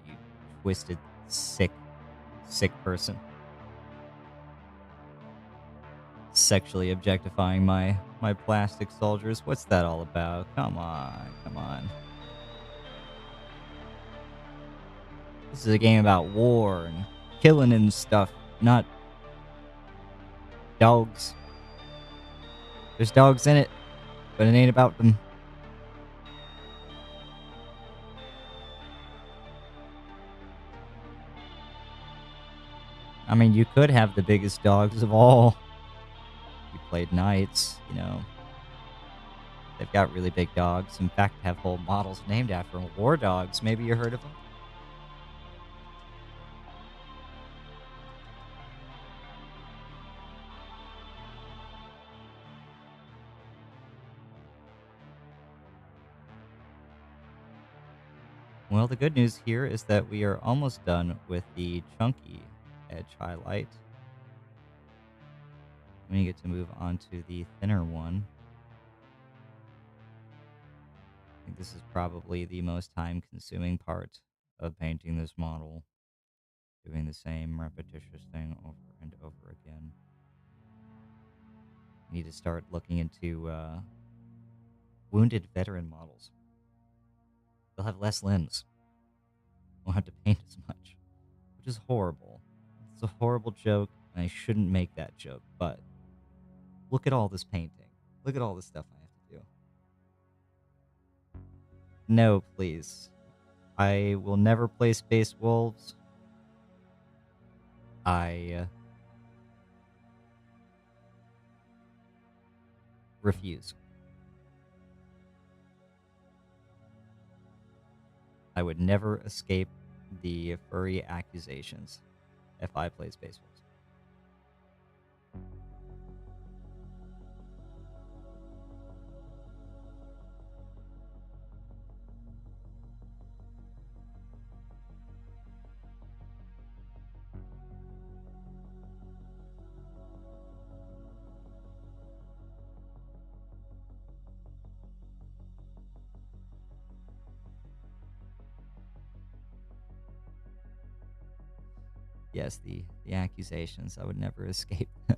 You twisted, sick person. Sexually objectifying my plastic soldiers. What's that all about? Come on, come on. This is a game about war and killing and stuff, not dogs. There's dogs in it, but it ain't about them. I mean, you could have the biggest dogs of all. You played knights, you know. They've got really big dogs. In fact, have whole models named after them. War dogs. Maybe you heard of them? Well, the good news here is that we are almost done with the chunky edge highlight. We get to move on to the thinner one. I think this is probably the most time-consuming part of painting this model. Doing the same repetitious thing over and over again. Need to start looking into wounded veteran models. They'll have less limbs. Won't have to paint as much, which is horrible. It's a horrible joke, and I shouldn't make that joke, but look at all this painting. Look at all the stuff I have to do. No, please. I will never play Space Wolves. I refuse. I would never escape the furry accusations if I play Space Wolves. Yes, the accusations. I would never escape them.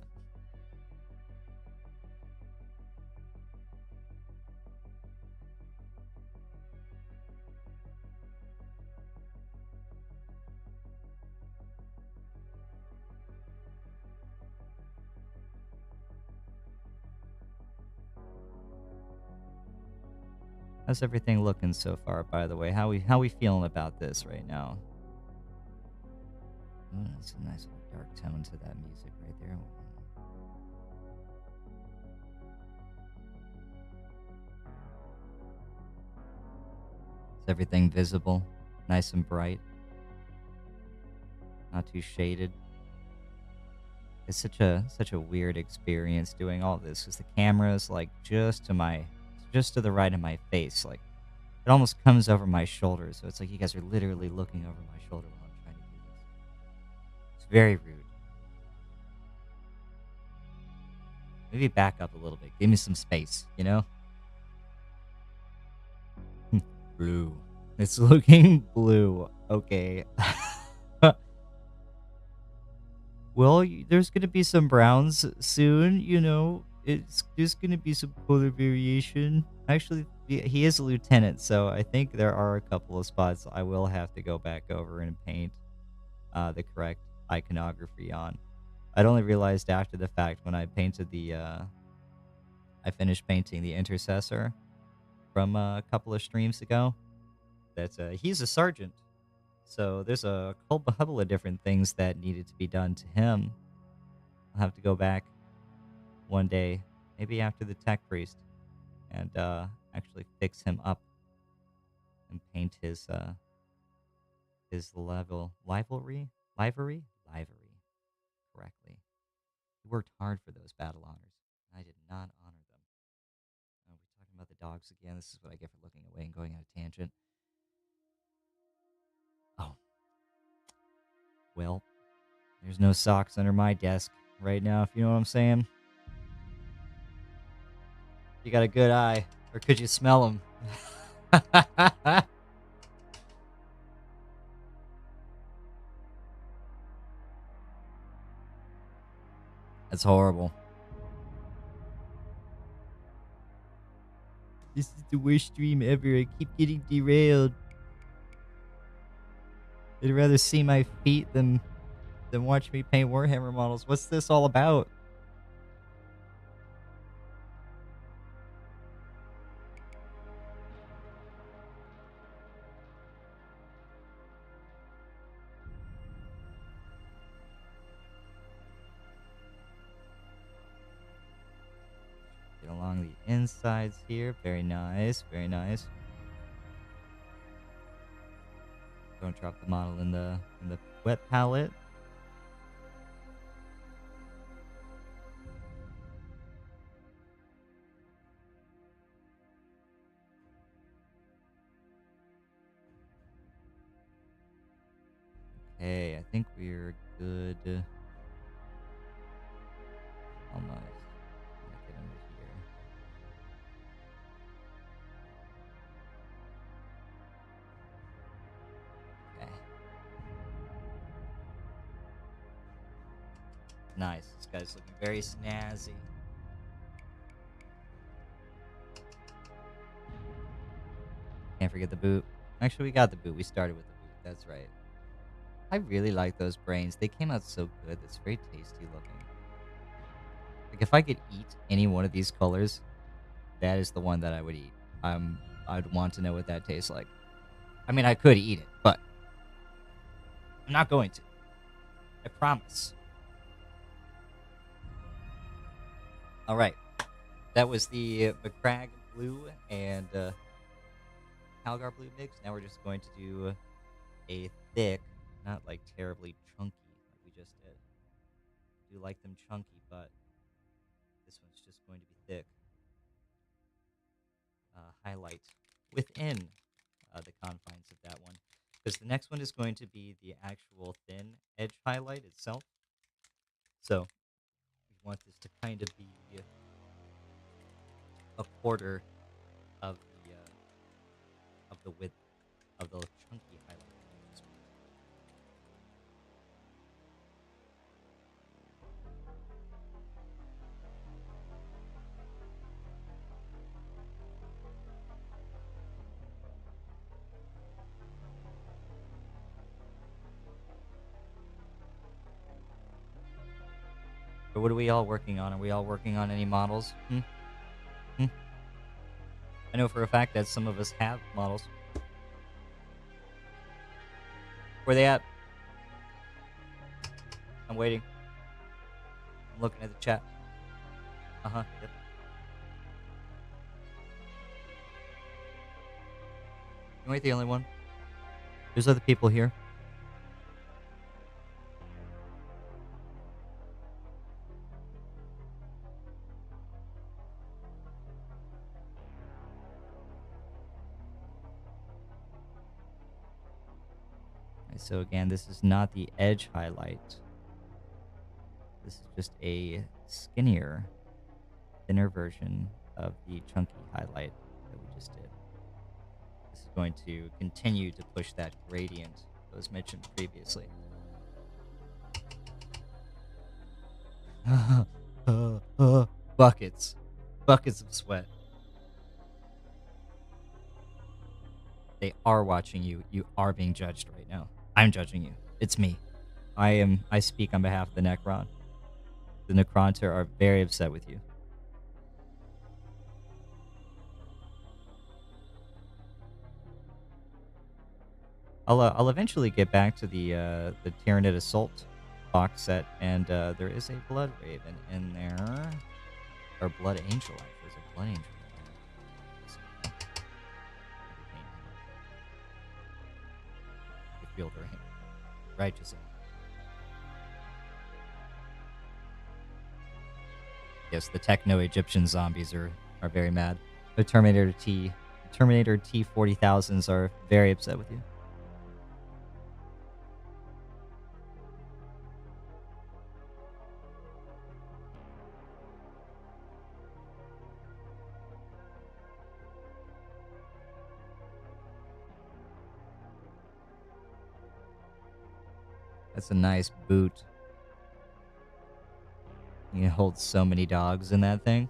How's everything looking so far, by the way? How we feeling about this right now? Ooh, that's a nice little dark tone to that music right there. Is everything visible? Nice and bright? Not too shaded? It's such a weird experience doing all this because the camera's like just to the right of my face. Like it almost comes over my shoulder, so it's like you guys are literally looking over my shoulder while I'm trying to do this. It's very rude. Maybe back up a little bit. Give me some space, you know? Blue. It's looking blue. Okay. Well, there's gonna be some browns soon, you know. There's gonna be some color variation. Actually, he is a lieutenant, so I think there are a couple of spots I will have to go back over and paint the correct iconography on. I'd only realized after the fact when I painted I finished painting the intercessor from a couple of streams ago. That he's a sergeant, so there's a couple of different things that needed to be done to him. I'll have to go back one day, maybe after the tech priest, and actually fix him up and paint his livery correctly. He worked hard for those battle honors. I did not honor them. Oh, we're talking about the dogs again. This is what I get for looking away and going on a tangent. Oh, well, there's no socks under my desk right now, if you know what I'm saying. You got a good eye, or could you smell them? That's horrible. This is the worst stream ever. I keep getting derailed. They'd rather see my feet than watch me paint Warhammer models. What's this all about? Get along the insides here. Very nice. Very nice. Don't drop the model in the wet palette. Okay, I think we're good. Almost. Get under here. Okay. Nice. This guy's looking very snazzy. Can't forget the boot. Actually, we got the boot. We started with the boot. That's right. I really like those brains. They came out so good. It's very tasty looking. Like, if I could eat any one of these colors, that is the one that I would eat. I'd want to know what that tastes like. I mean, I could eat it, but I'm not going to. I promise. All right. That was the McCrag blue and Calgar blue mix. Now we're just going to do a thick, not like terribly chunky like we just did. I do like them chunky, but this one's just going to be thick. Highlight within the confines of that one. Because the next one is going to be the actual thin edge highlight itself. So we want this to kind of be a quarter of the width of the chunky highlight. But what are we all working on? Are we all working on any models? I know for a fact that some of us have models. Where they at? I'm waiting. I'm looking at the chat. Yep. You ain't the only one. There's other people here. So again, this is not the edge highlight. This is just a skinnier, thinner version of the chunky highlight that we just did. This is going to continue to push that gradient that was mentioned previously. Buckets. Buckets of sweat. They are watching you. You are being judged right now. I'm judging you. It's me. I speak on behalf of the Necron. The Necronter are very upset with you. I'll eventually get back to the Tyranid Assault box set, and there is a Blood Raven in there, or Blood Angel. Actually, there's a Blood Angel in there. You feel their hand. Righteous. Yes, the techno-Egyptian zombies are very mad. The Terminator T-40,000s are very upset with you. That's a nice boot. You can hold so many dogs in that thing.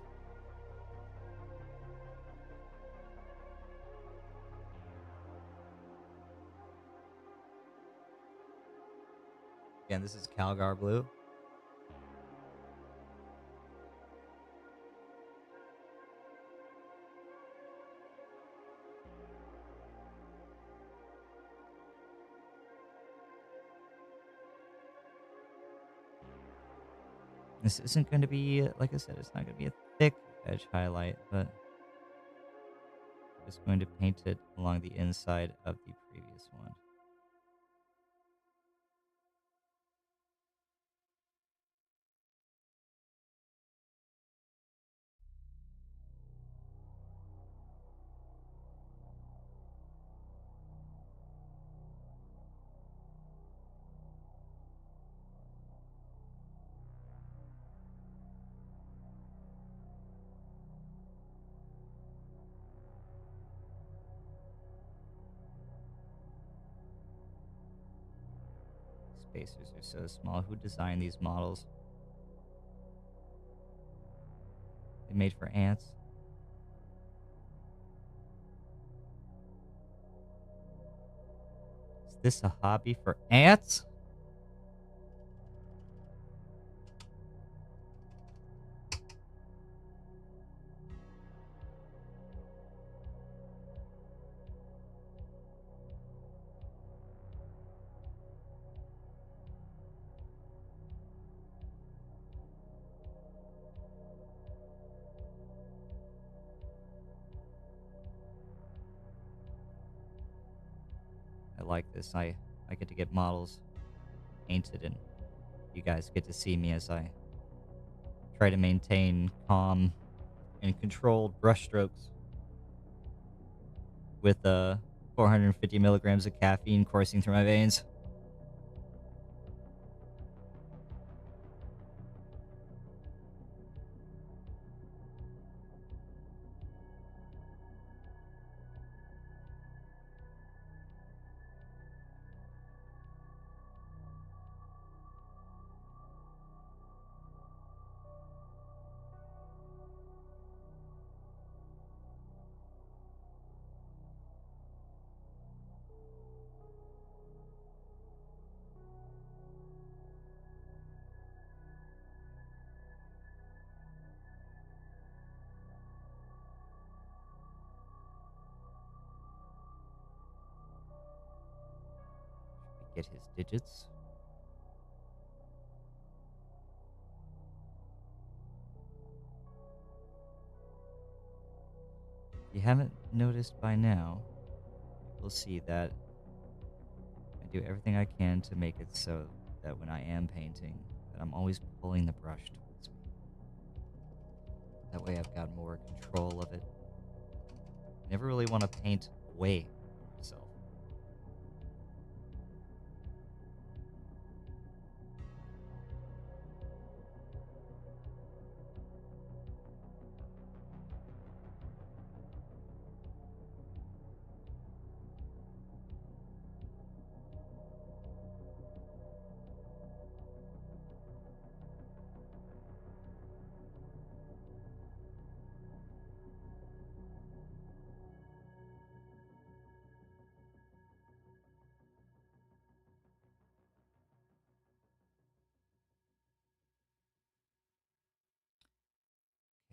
Again, this is Calgar Blue. This isn't going to be, like I said, it's not going to be a thick edge highlight, but I'm just going to paint it along the inside of the previous one. Spacers are so small. Who designed these models? They made for ants. Is this a hobby for ants? like this. I get to get models painted, and you guys get to see me as I try to maintain calm and controlled brushstrokes with 450 milligrams of caffeine coursing through my veins. Get his digits. If you haven't noticed by now, you'll see that I do everything I can to make it so that when I am painting, that I'm always pulling the brush towards me. That way I've got more control of it. I never really want to paint away from myself.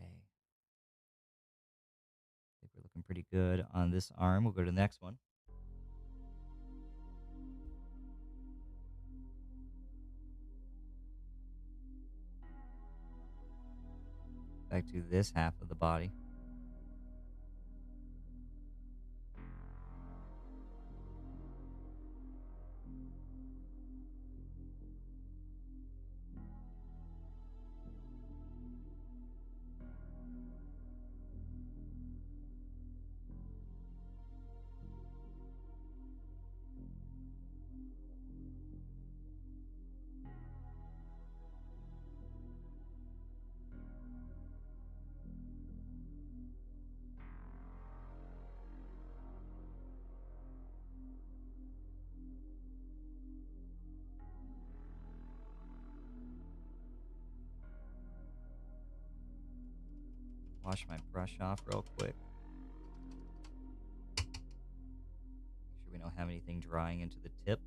Okay. I think we're looking pretty good on this arm. We'll go to the next one. Back to this half of the body. Wash my brush off real quick. Make sure we don't have anything drying into the tip.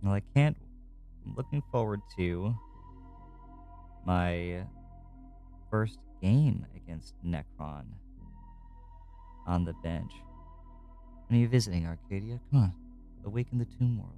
Well, I'm looking forward to my first game against Necron on the bench. When are you visiting, Arcadia? Come on, awaken the Tomb World.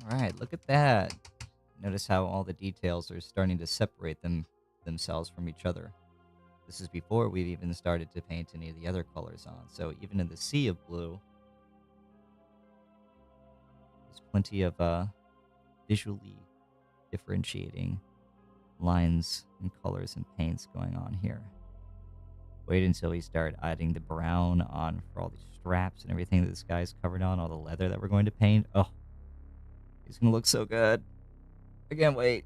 All right, look at that. Notice how all the details are starting to separate themselves from each other. This is before we've even started to paint any of the other colors on. So even in the sea of blue, there's plenty of visually differentiating lines and colors and paints going on here. Wait until we start adding the brown on for all these straps and everything that this guy's covered on, all the leather that we're going to paint. Oh, he's going to look so good. I can't wait.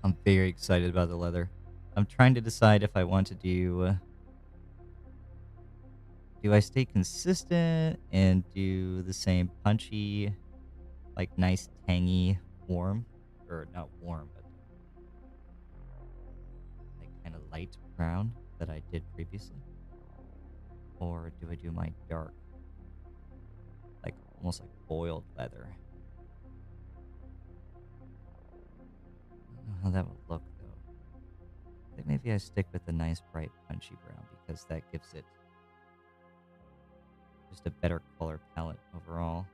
I'm very excited about the leather. I'm trying to decide if I want to do I stay consistent and do the same punchy, like nice tangy warm, or not warm, but like kind of light brown that I did previously? Or do I do my dark, like almost like boiled leather? I don't know how that would look though. I think maybe I stick with the nice bright punchy brown because that gives it just a better color palette overall.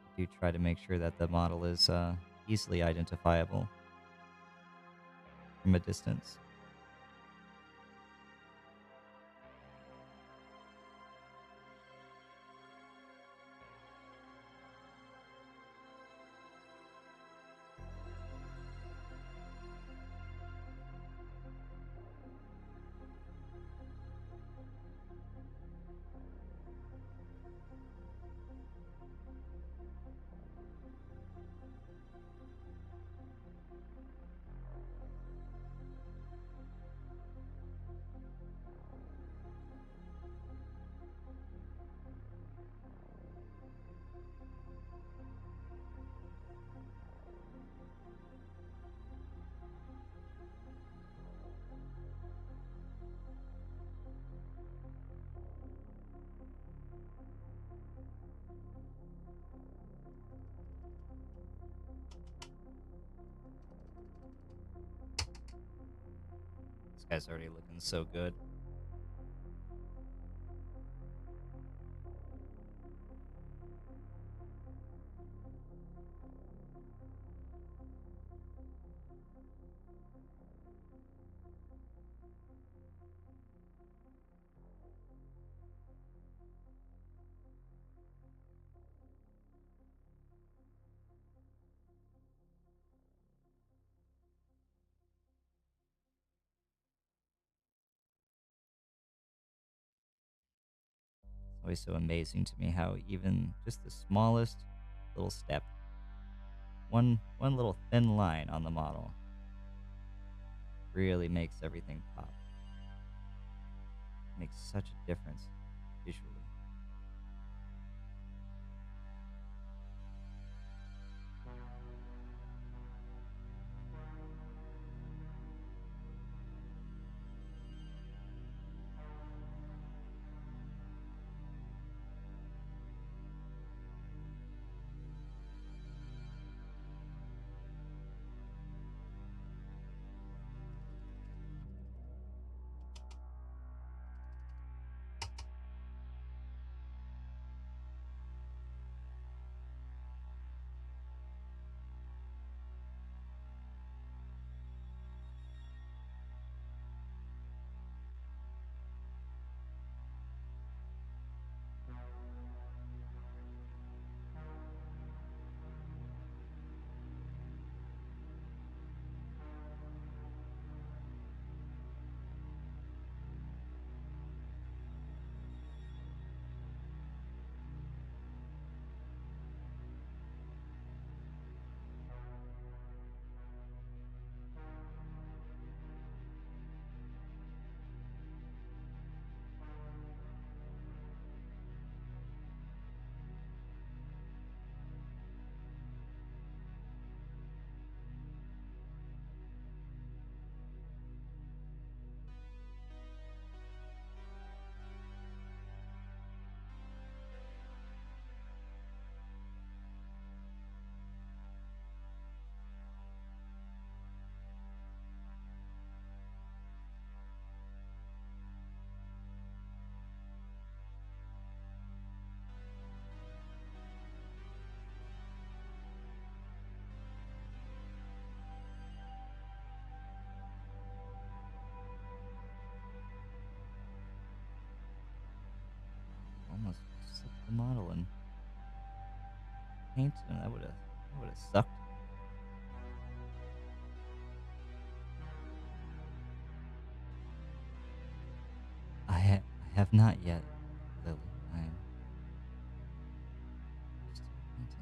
I do try to make sure that the model is easily identifiable from a distance. This guy's already looking so good. It's always so amazing to me how even just the smallest little step, one little thin line on the model really makes everything pop. Makes such a difference visually. the model and paint, and that would have sucked. I have not yet, Lily. I'm still painting.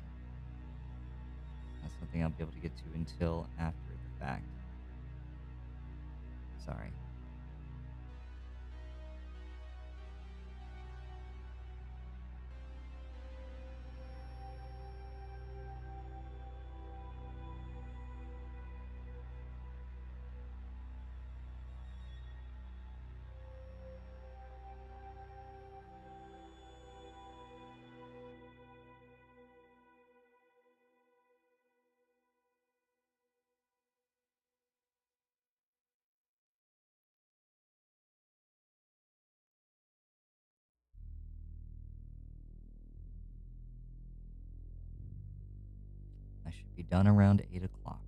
That's something I'll be able to get to until after the fact. Sorry. I should be done around 8 o'clock.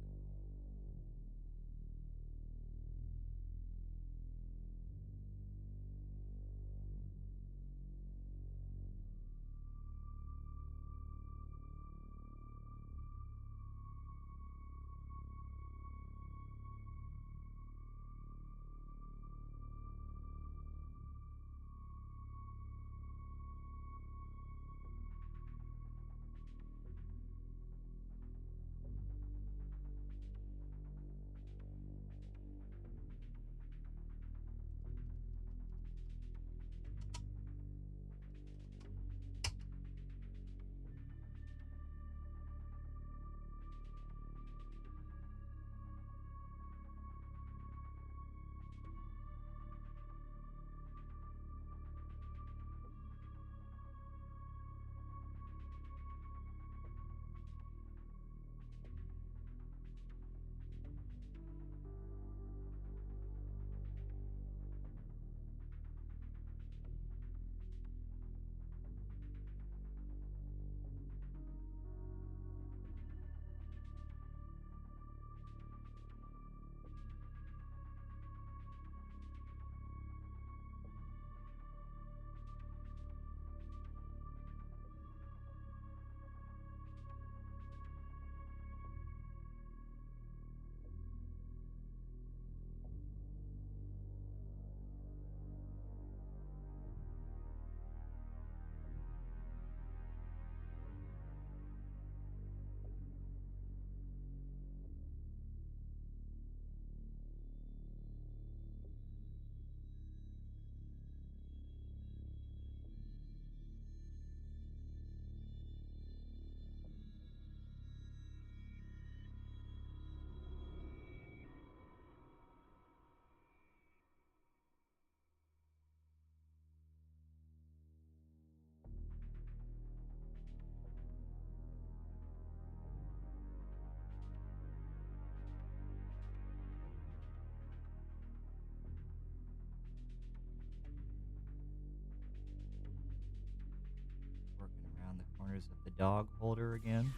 Working around the corners of the dog holder again.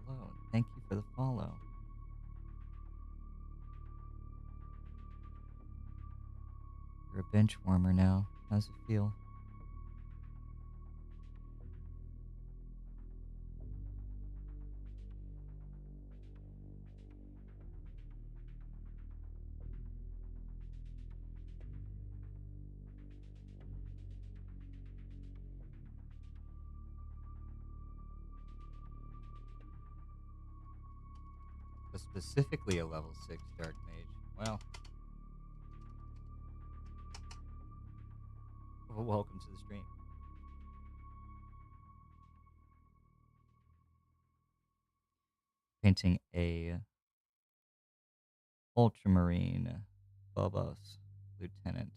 Hello, thank you for the follow. You're a bench warmer now. How's it feel? But specifically a level 6 Dark Mage. Well, welcome to the stream. Painting a Ultramarine Phobos Lieutenant.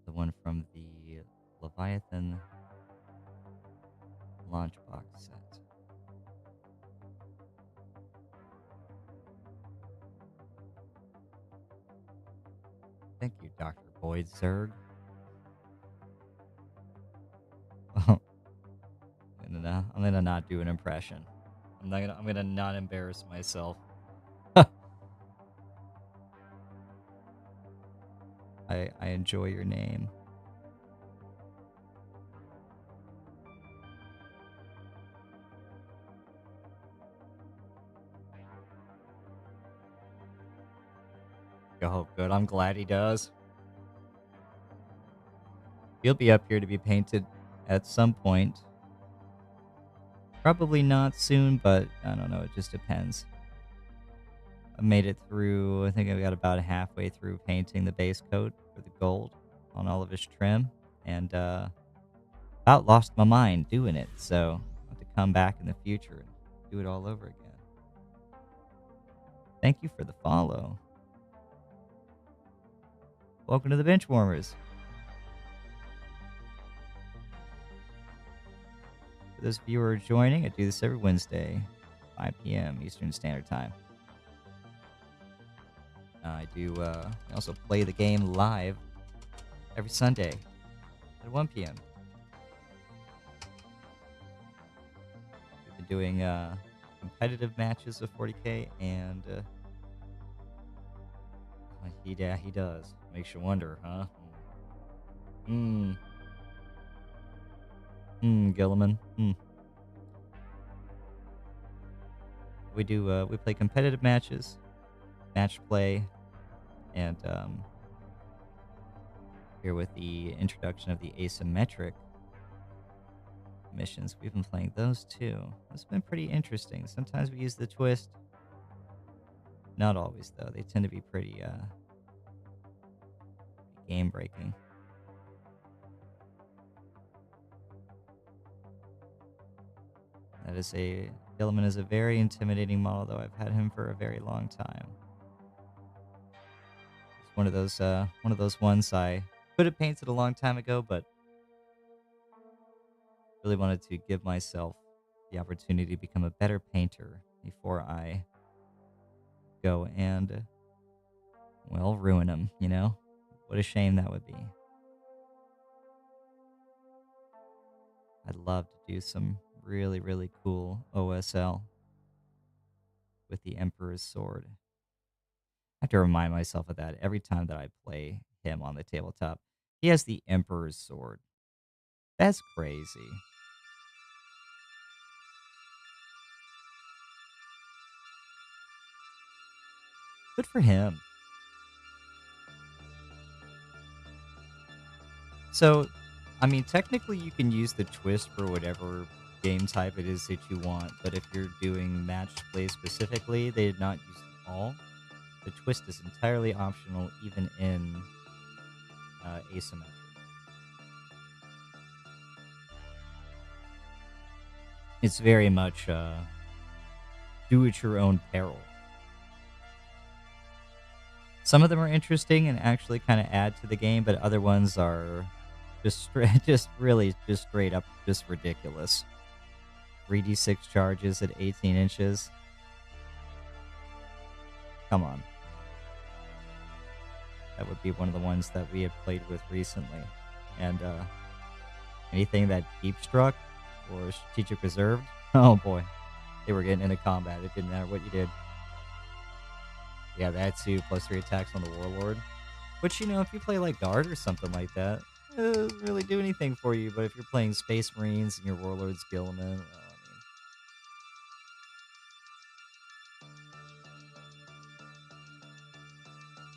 The one from the Leviathan launch box set. Thank you, Dr. Boyd Zerg. I'm gonna not do an impression. I'm gonna not embarrass myself. I enjoy your name. Oh, good. I'm glad he does. He'll be up here to be painted at some point. Probably not soon, but I don't know. It just depends. I made it through, I think I got about halfway through painting the base coat for the gold on all of his trim. And about lost my mind doing it. So I'll have to come back in the future and do it all over again. Thank you for the follow. Welcome to the Bench Warmers. For those of you who are joining, I do this every Wednesday, 5 p.m. Eastern Standard Time. I also play the game live every Sunday at 1 p.m. We've been doing competitive matches of 40K, and he does. Makes you wonder, huh? Gilliman. We play competitive matches, match play, and here with the introduction of the asymmetric missions, we've been playing those too. It's been pretty interesting. Sometimes we use the twist. Not always, though. They tend to be pretty game-breaking. Gilliman is a very intimidating model, though. I've had him for a very long time. It's one of those ones I could have painted a long time ago, but really wanted to give myself the opportunity to become a better painter before I go and, well, ruin him, you know? What a shame that would be. I'd love to do some really, really cool OSL with the Emperor's Sword. I have to remind myself of that every time that I play him on the tabletop. He has the Emperor's Sword. That's crazy. Good for him. So, I mean, technically you can use the twist for whatever game type it is that you want, but if you're doing match play specifically, they did not use them all. The twist is entirely optional, even in asymmetric. It's very much do at your own peril. Some of them are interesting and actually kind of add to the game, but other ones are just straight up just ridiculous. 3d6 charges at 18 inches. Come on. That would be one of the ones that we had played with recently. And anything that deep struck or strategic reserved, oh boy, they were getting into combat. It didn't matter what you did. Yeah, that too, plus 3 attacks on the Warlord. Which, you know, if you play like Guard or something like that, it doesn't really do anything for you. But if you're playing Space Marines and your Warlord's Gilliman, well, I mean...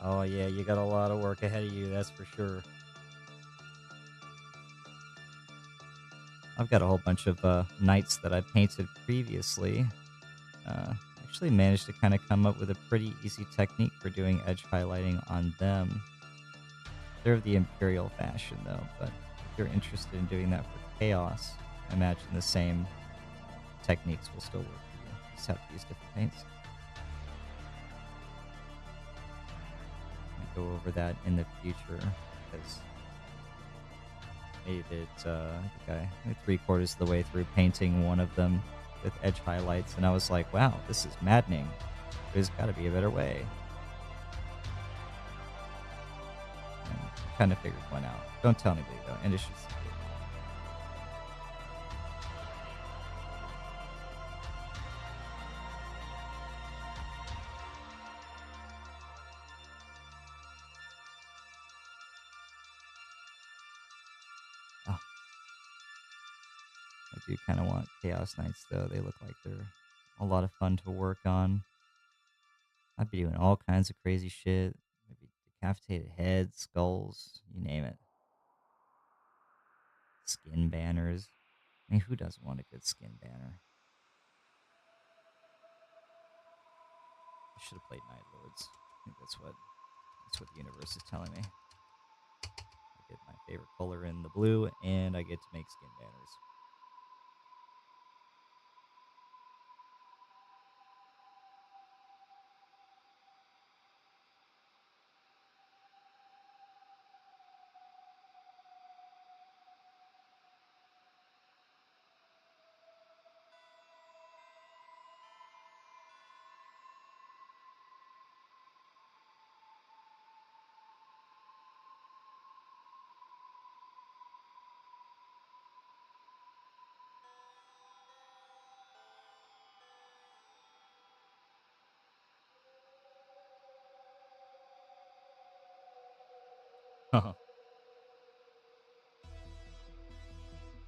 Oh yeah, you got a lot of work ahead of you, that's for sure. I've got a whole bunch of knights that I painted previously. Actually managed to kind of come up with a pretty easy technique for doing edge highlighting on them. They're of the Imperial fashion, though, but if you're interested in doing that for Chaos, I imagine the same techniques will still work for you. You just have to use different paints. Go over that in the future, because made it, I think 3/4 of the way through painting one of them with edge highlights, and I was like, wow, this is maddening. There's got to be a better way. And kind of figured one out. Don't tell anybody, though. Industry secret. do kind of want Chaos Knights, though. They look like they're a lot of fun to work on. I'd be doing all kinds of crazy shit. Maybe decapitated heads, skulls, you name it. Skin banners. I mean, who doesn't want a good skin banner? I should have played Night Lords. I think that's what the universe is telling me. I get my favorite color in the blue, and I get to make skin banners.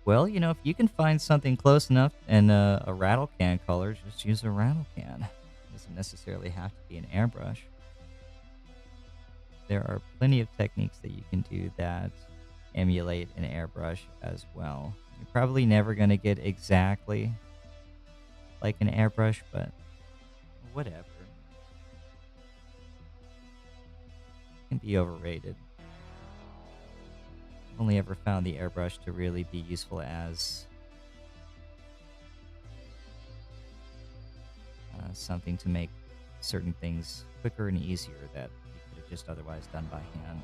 Well, if you can find something close enough and a rattle can color, just use a rattle can. It doesn't necessarily have to be an airbrush. There are plenty of techniques that you can do that emulate an airbrush as well. You're probably never going to get exactly like an airbrush, but whatever. It can be overrated. Only ever found the airbrush to really be useful as something to make certain things quicker and easier that you could have just otherwise done by hand.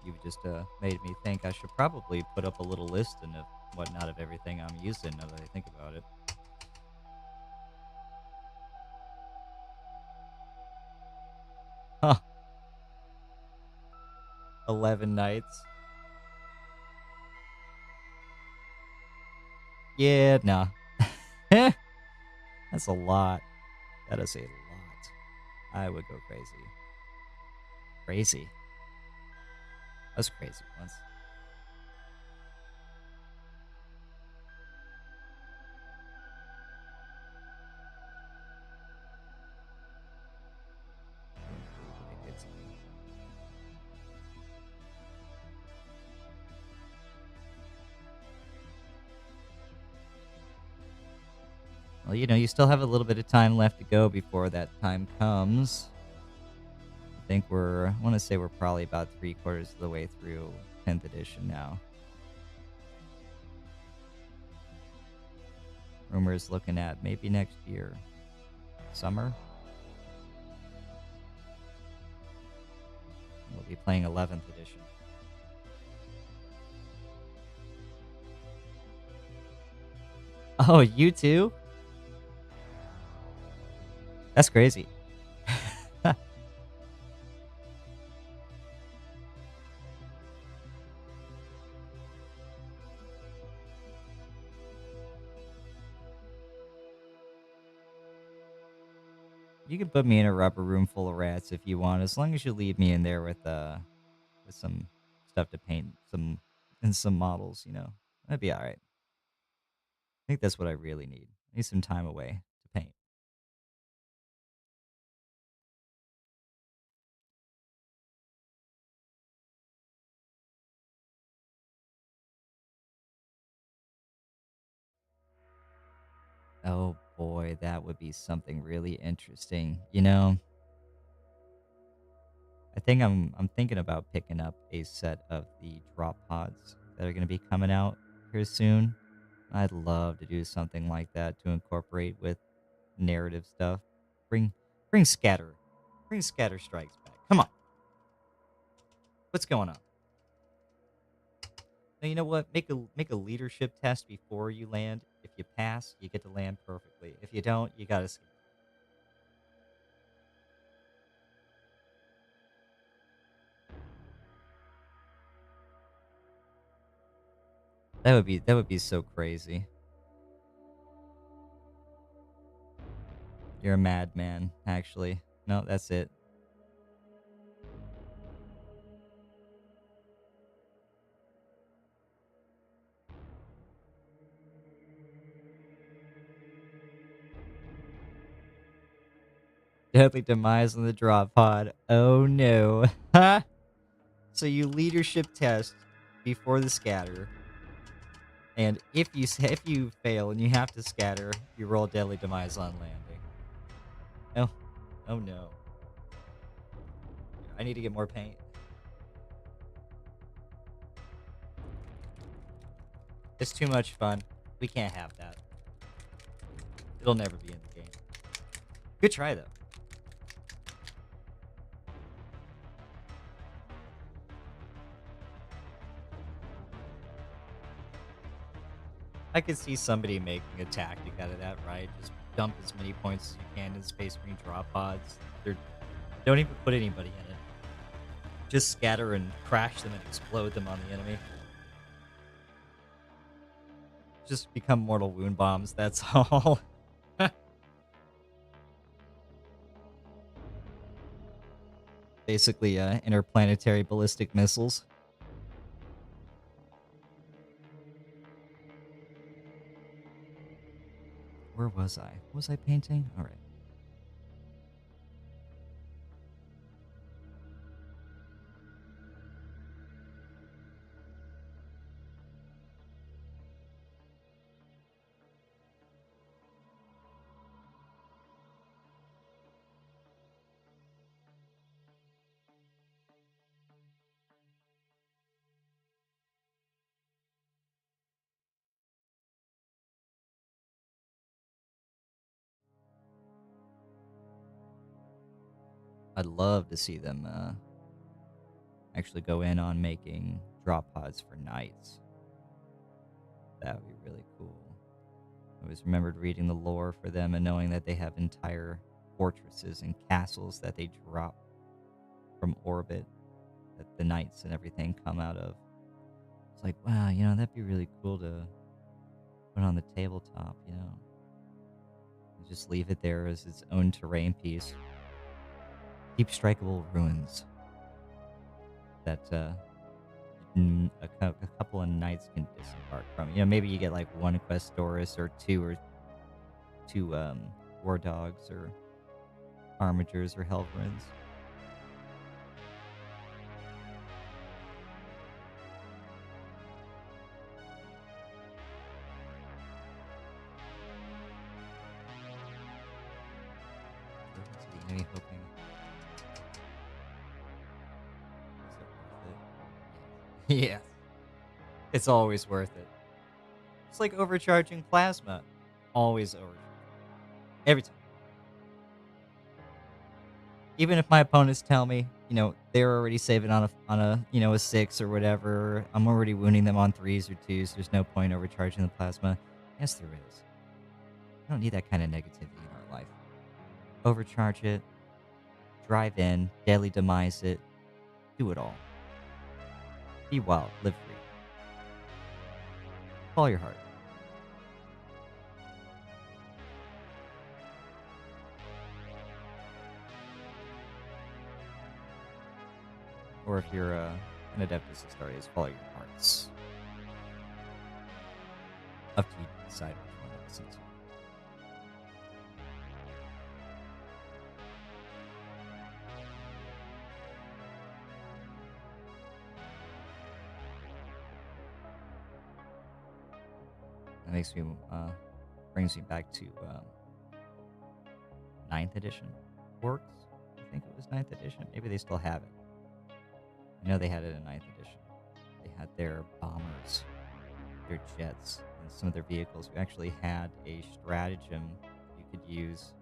You've just made me think I should probably put up a little list and of whatnot of everything I'm using now that I think about it. Huh. 11 nights. Yeah, nah. That's a lot. That is a lot. I would go crazy. Crazy. I was crazy once. It did to me. Well, you still have a little bit of time left to go before that time comes. I want to say we're probably about 3/4 of the way through 10th edition now. Rumors looking at maybe next year. Summer? We'll be playing 11th edition. Oh, you too? That's crazy. You can put me in a rubber room full of rats if you want, as long as you leave me in there with some stuff to paint, some models. That'd be all right. I think that's what I really need. I need some time away to paint. Oh boy, that would be something really interesting. I think I'm thinking about picking up a set of the drop pods that are going to be coming out here soon. I'd love to do something like that to incorporate with narrative stuff. Bring bring scatter. Bring scatter strikes back. Come on. What's going on? Now you know what? Make a leadership test before you land. If you pass, you get to land perfectly. If you don't, you gotta skip. That would be so crazy. You're a madman, actually. No, that's it. Deadly demise on the drop pod. Oh no. Ha! So you leadership test before the scatter, and if you fail and you have to scatter, you roll deadly demise on landing. Oh, oh no. I need to get more paint. It's too much fun. We can't have that. It'll never be in the game. Good try though. I could see somebody making a tactic out of that, right? Just dump as many points as you can in Space Marine drop pods. Don't even put anybody in it. Just scatter and crash them and explode them on the enemy. Just become mortal wound bombs, that's all. Basically, interplanetary ballistic missiles. Where was I? What was I painting? All right. I'd love to see them actually go in on making drop pods for knights. That would be really cool. I always remembered reading the lore for them and knowing that they have entire fortresses and castles that they drop from orbit that the knights and everything come out of. It's like, wow, that'd be really cool to put on the tabletop, And just leave it there as its own terrain piece. Deep strikeable ruins that a couple of knights can disembark from. Maybe you get like one Questoris or two war dogs or armigers or helverins. The enemy hoping. Is it worth it? Yeah. It's always worth it. It's like overcharging plasma. Always overcharging. Every time. Even if my opponents tell me, they're already saving on a 6 or whatever, I'm already wounding them on 3s or 2s. There's no point overcharging the plasma. Yes, there is. I don't need that kind of negativity in our life. Overcharge it, drive in, daily demise it, do it all. Be wild, live free. Follow your heart. Or if you're an Adeptus Astartes, follow your hearts. Up to you to decide which one to listen to. That makes me, brings me back to 9th edition works. I think it was 9th edition. Maybe they still have it. I know they had it in 9th edition. They had their bombers, their jets, and some of their vehicles who actually had a stratagem you could use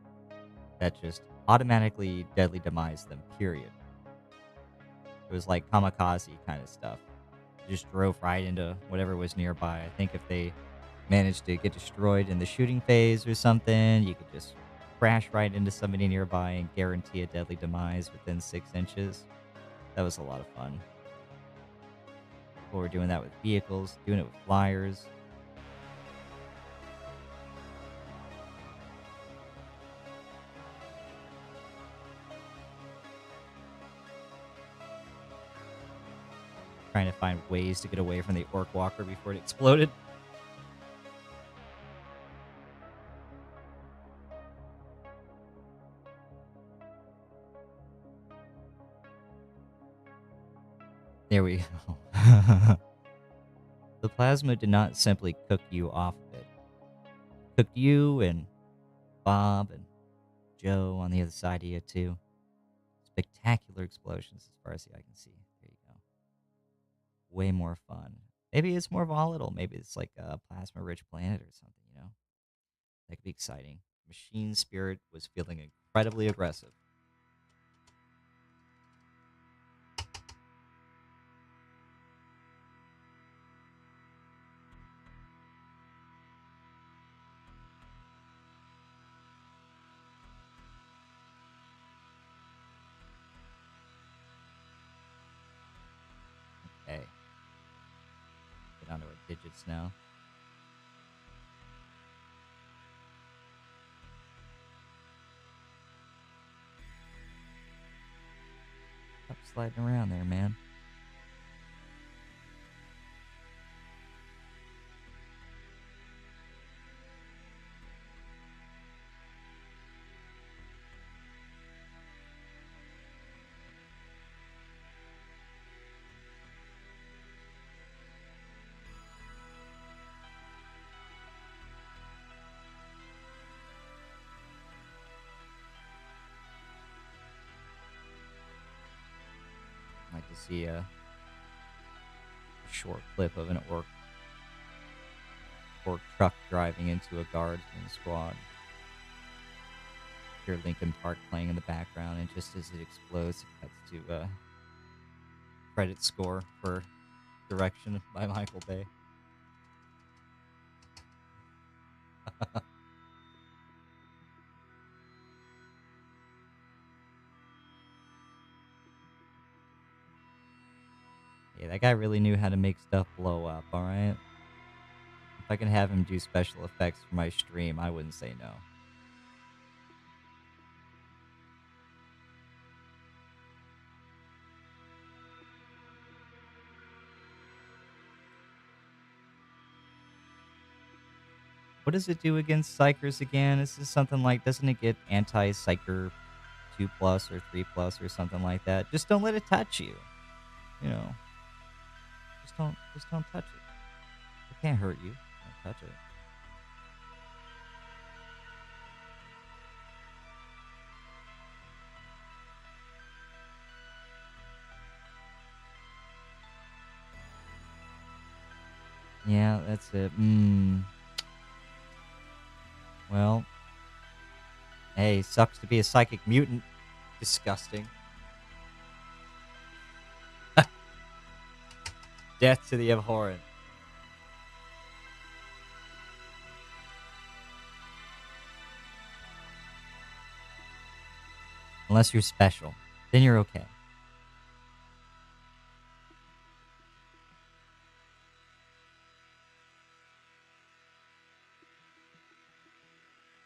that just automatically deadly demised them, period. It was like kamikaze kind of stuff. You just drove right into whatever was nearby. I think if they managed to get destroyed in the shooting phase or something, you could just crash right into somebody nearby and guarantee a deadly demise within 6 inches. That was a lot of fun. People were doing that with vehicles, doing it with flyers. Trying to find ways to get away from the orc walker before it exploded. There we go. The plasma did not simply cook you off of it. Cooked you and Bob and Joe on the other side of you, too. Spectacular explosions as far as the eye can see. There you go. Way more fun. Maybe it's more volatile. Maybe it's like a plasma-rich planet or something, you know? That could be exciting. Machine Spirit was feeling incredibly aggressive. Okay. Get onto our digits now. Stop sliding around there, man. I'd like to see a short clip of an orc truck driving into a guardsman squad. Hear Linkin Park playing in the background, and just as it explodes, it cuts to a credit score for Direction by Michael Bay. Yeah, that guy really knew how to make stuff blow up, alright? If I can have him do special effects for my stream, I wouldn't say no. What does it do against Psychers again? Is this something like, doesn't it get anti-Psycher 2 plus or 3 plus or something like that? Just don't let it touch you. You know. Just don't touch it. It can't hurt you. Don't touch it. Yeah, that's it. Well, hey, sucks to be a psychic mutant. Disgusting. Death to the abhorrent. Unless you're special. Then you're okay.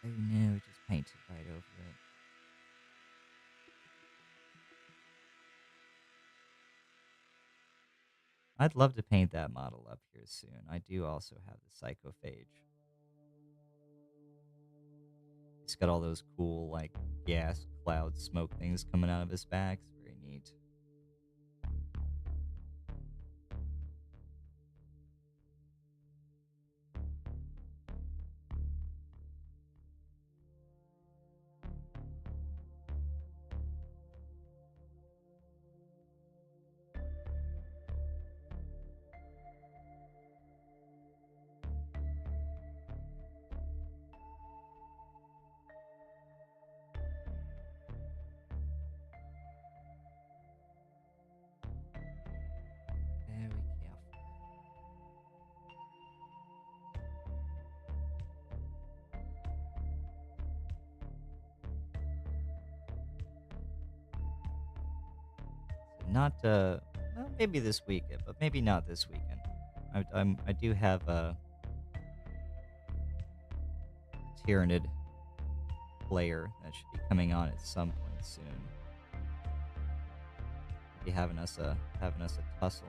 Oh no, it just painted right over it. I'd love to paint that model up here soon. I do also have the Psychophage. He's got all those cool, like, gas, cloud, smoke things coming out of his back. It's very neat. Very careful. So not, well, maybe this weekend, but maybe not this weekend. I do have a Tyrannid player that should be coming on at some point soon. Be having us a tussle.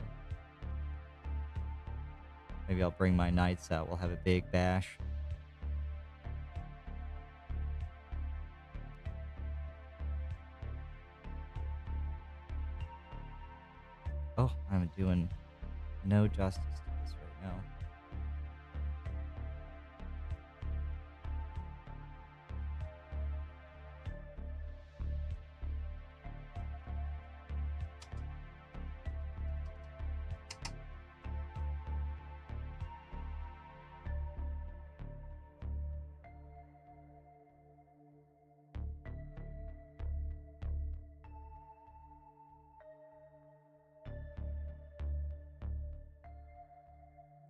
Maybe I'll bring my knights out. We'll have a big bash. Oh, I'm doing no justice to this right now.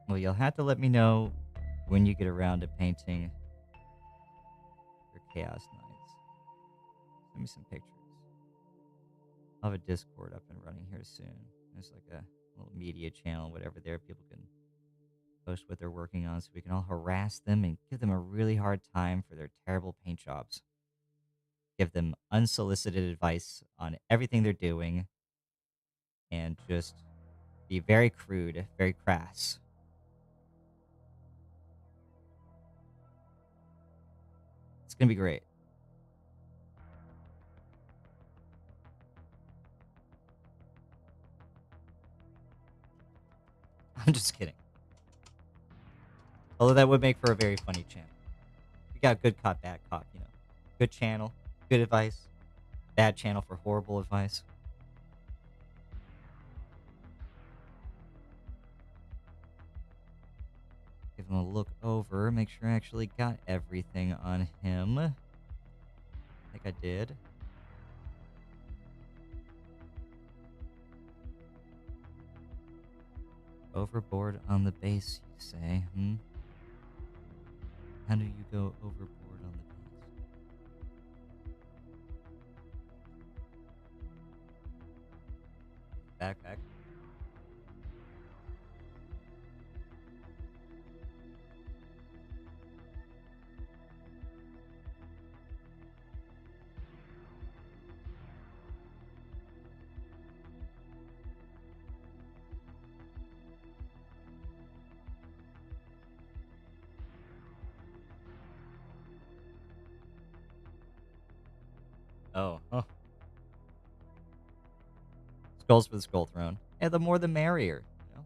Well, you'll have to let me know when you get around to painting your Chaos Knights. Send me some pictures. I'll have a Discord up and running here soon. There's like a little media channel, whatever there. People can post what they're working on so we can all harass them and give them a really hard time for their terrible paint jobs. Give them unsolicited advice on everything they're doing and just be very crude, very crass. It's going to be great. I'm just kidding. Although that would make for a very funny channel. We got good cop, bad cop, you know. Good channel, good advice. Bad channel for horrible advice. Give him a look over, make sure I actually got everything on him. I think I did. Overboard on the base, you say? How do you go overboard on the base? Backpack. Oh, huh. Skulls for the Skull Throne. Yeah, the more the merrier. You know?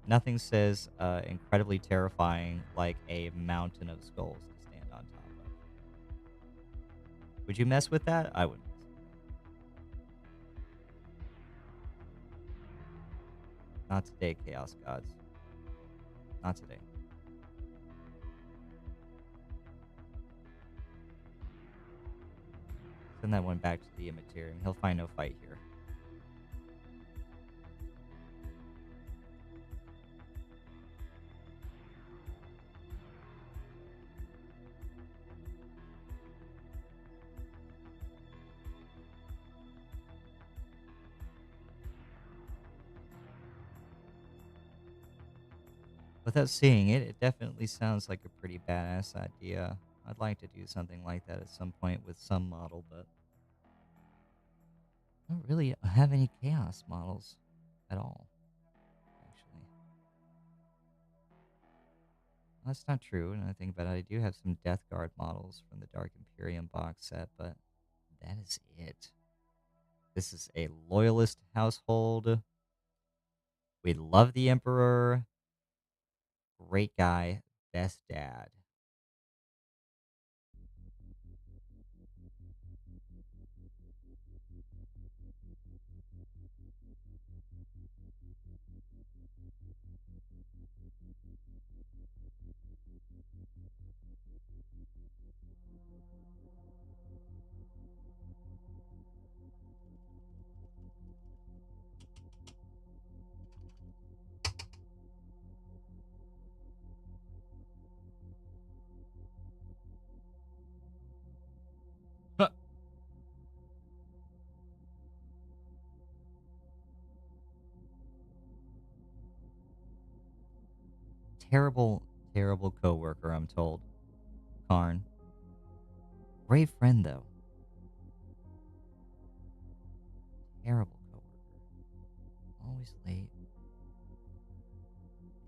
Nothing says incredibly terrifying like a mountain of skulls to stand on top of. Would you mess with that? I wouldn't. Not today, Chaos Gods. Not today. Send that one back to the Immaterium. He'll find no fight here. Without seeing it, it definitely sounds like a pretty badass idea. I'd like to do something like that at some point with some model, but I don't really have any Chaos models at all, actually. That's not true, and I think about it, I do have some Death Guard models from the Dark Imperium box set, but that is it. This is a loyalist household. We love the Emperor. Great guy. Best dad. Terrible, terrible coworker, I'm told. Karn. Great friend, though. Terrible coworker. Always late.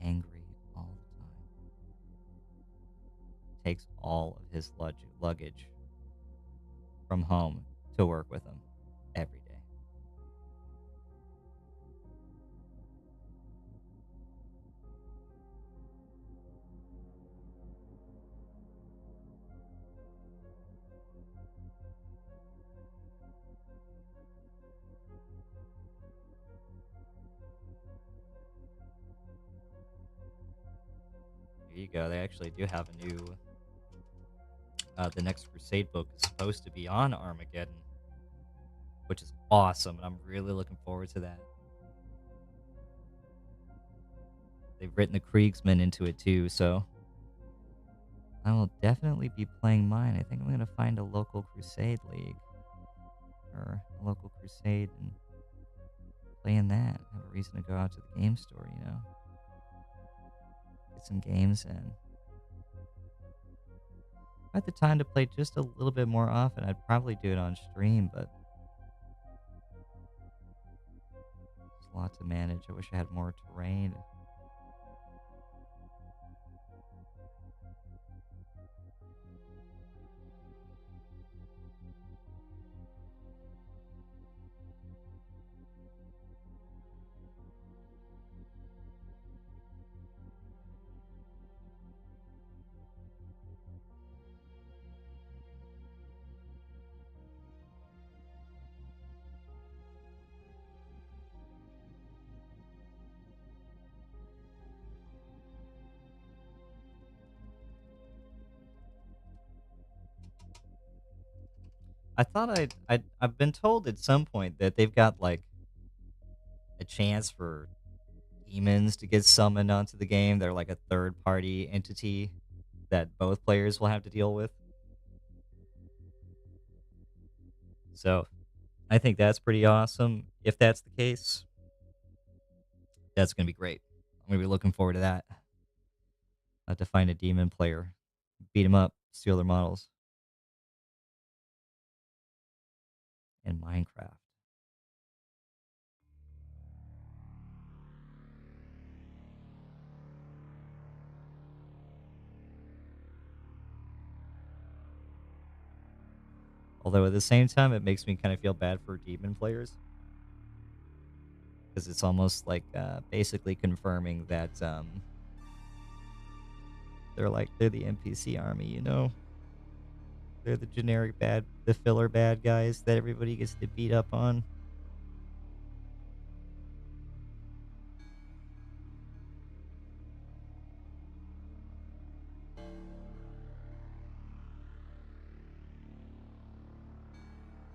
Angry all the time. Takes all of his luggage from home to work with him every day. There you go. They actually do have a new. The next Crusade book is supposed to be on Armageddon, which is awesome, and I'm really looking forward to that. They've written the Kriegsmen into it too, so I will definitely be playing mine. I think I'm going to find a local Crusade league or a local Crusade and play in that. Have a reason to go out to the game store, you know? Get some games in. If I had the time to play just a little bit more often, I'd probably do it on stream, but it's a lot to manage. I wish I had more terrain. I thought I've been told at some point that they've got like a chance for demons to get summoned onto the game. They're like a third party entity that both players will have to deal with. So I think that's pretty awesome. If that's the case, that's going to be great. I'm going to be looking forward to that. I have to find a demon player, beat them up, steal their models in Minecraft. Although at the same time, it makes me kind of feel bad for demon players because it's almost like basically confirming that they're the NPC army, you know? They're the generic the filler bad guys that everybody gets to beat up on.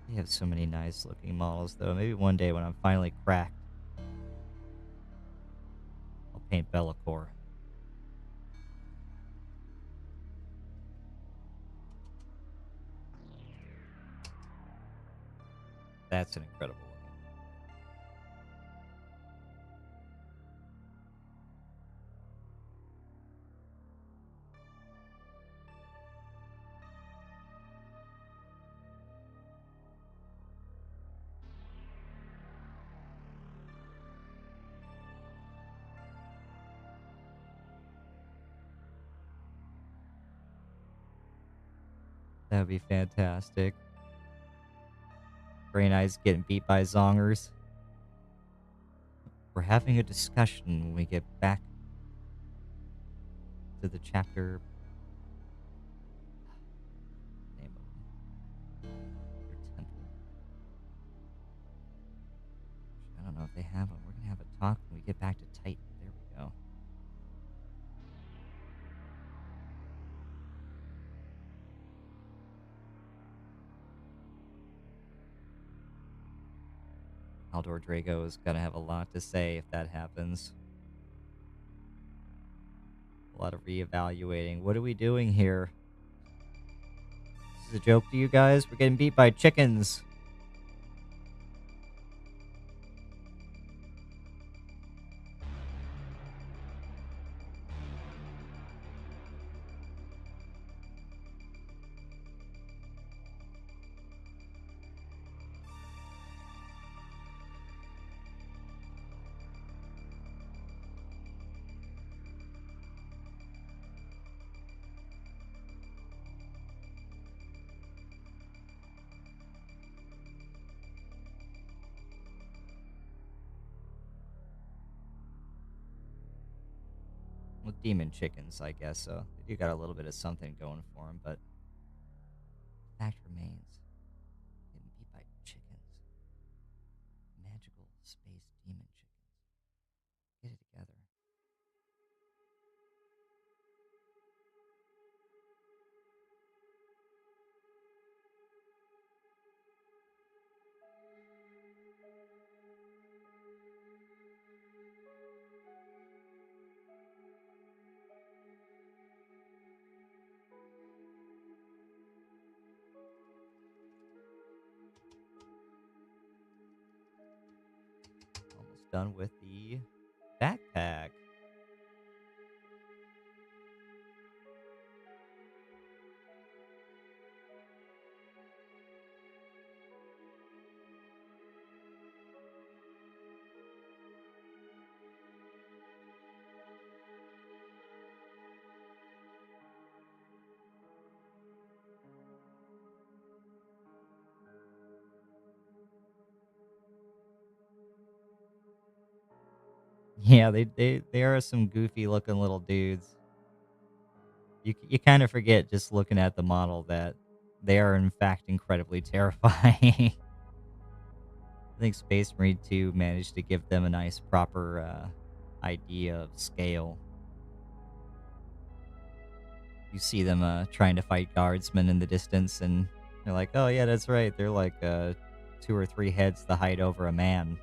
They have so many nice looking models, though. Maybe one day when I'm finally cracked, I'll paint Bellacore. That's an incredible looking. That would be fantastic. Grey Knight's getting beat by Zongers. We're having a discussion when we get back to the chapter. Name of them. Their temple. I don't know if they have them. We're going to have a talk when we get back to Titan. There we go. Haldor Drago is going to have a lot to say if that happens. A lot of reevaluating. What are we doing here? This is a joke to you guys? We're getting beat by chickens. demon chickens, I guess. So they do got a little bit of something going for them, but fact remains, getting beat by chickens, magical space demon chickens. Get it together. Almost done with the backpack. Yeah, they are some goofy looking little dudes. You kind of forget just looking at the model that they are in fact incredibly terrifying. I think Space Marine 2 managed to give them a nice proper idea of scale. You see them trying to fight guardsmen in the distance, and they're like, "Oh yeah, that's right. They're like 2 or 3 heads the height over a man.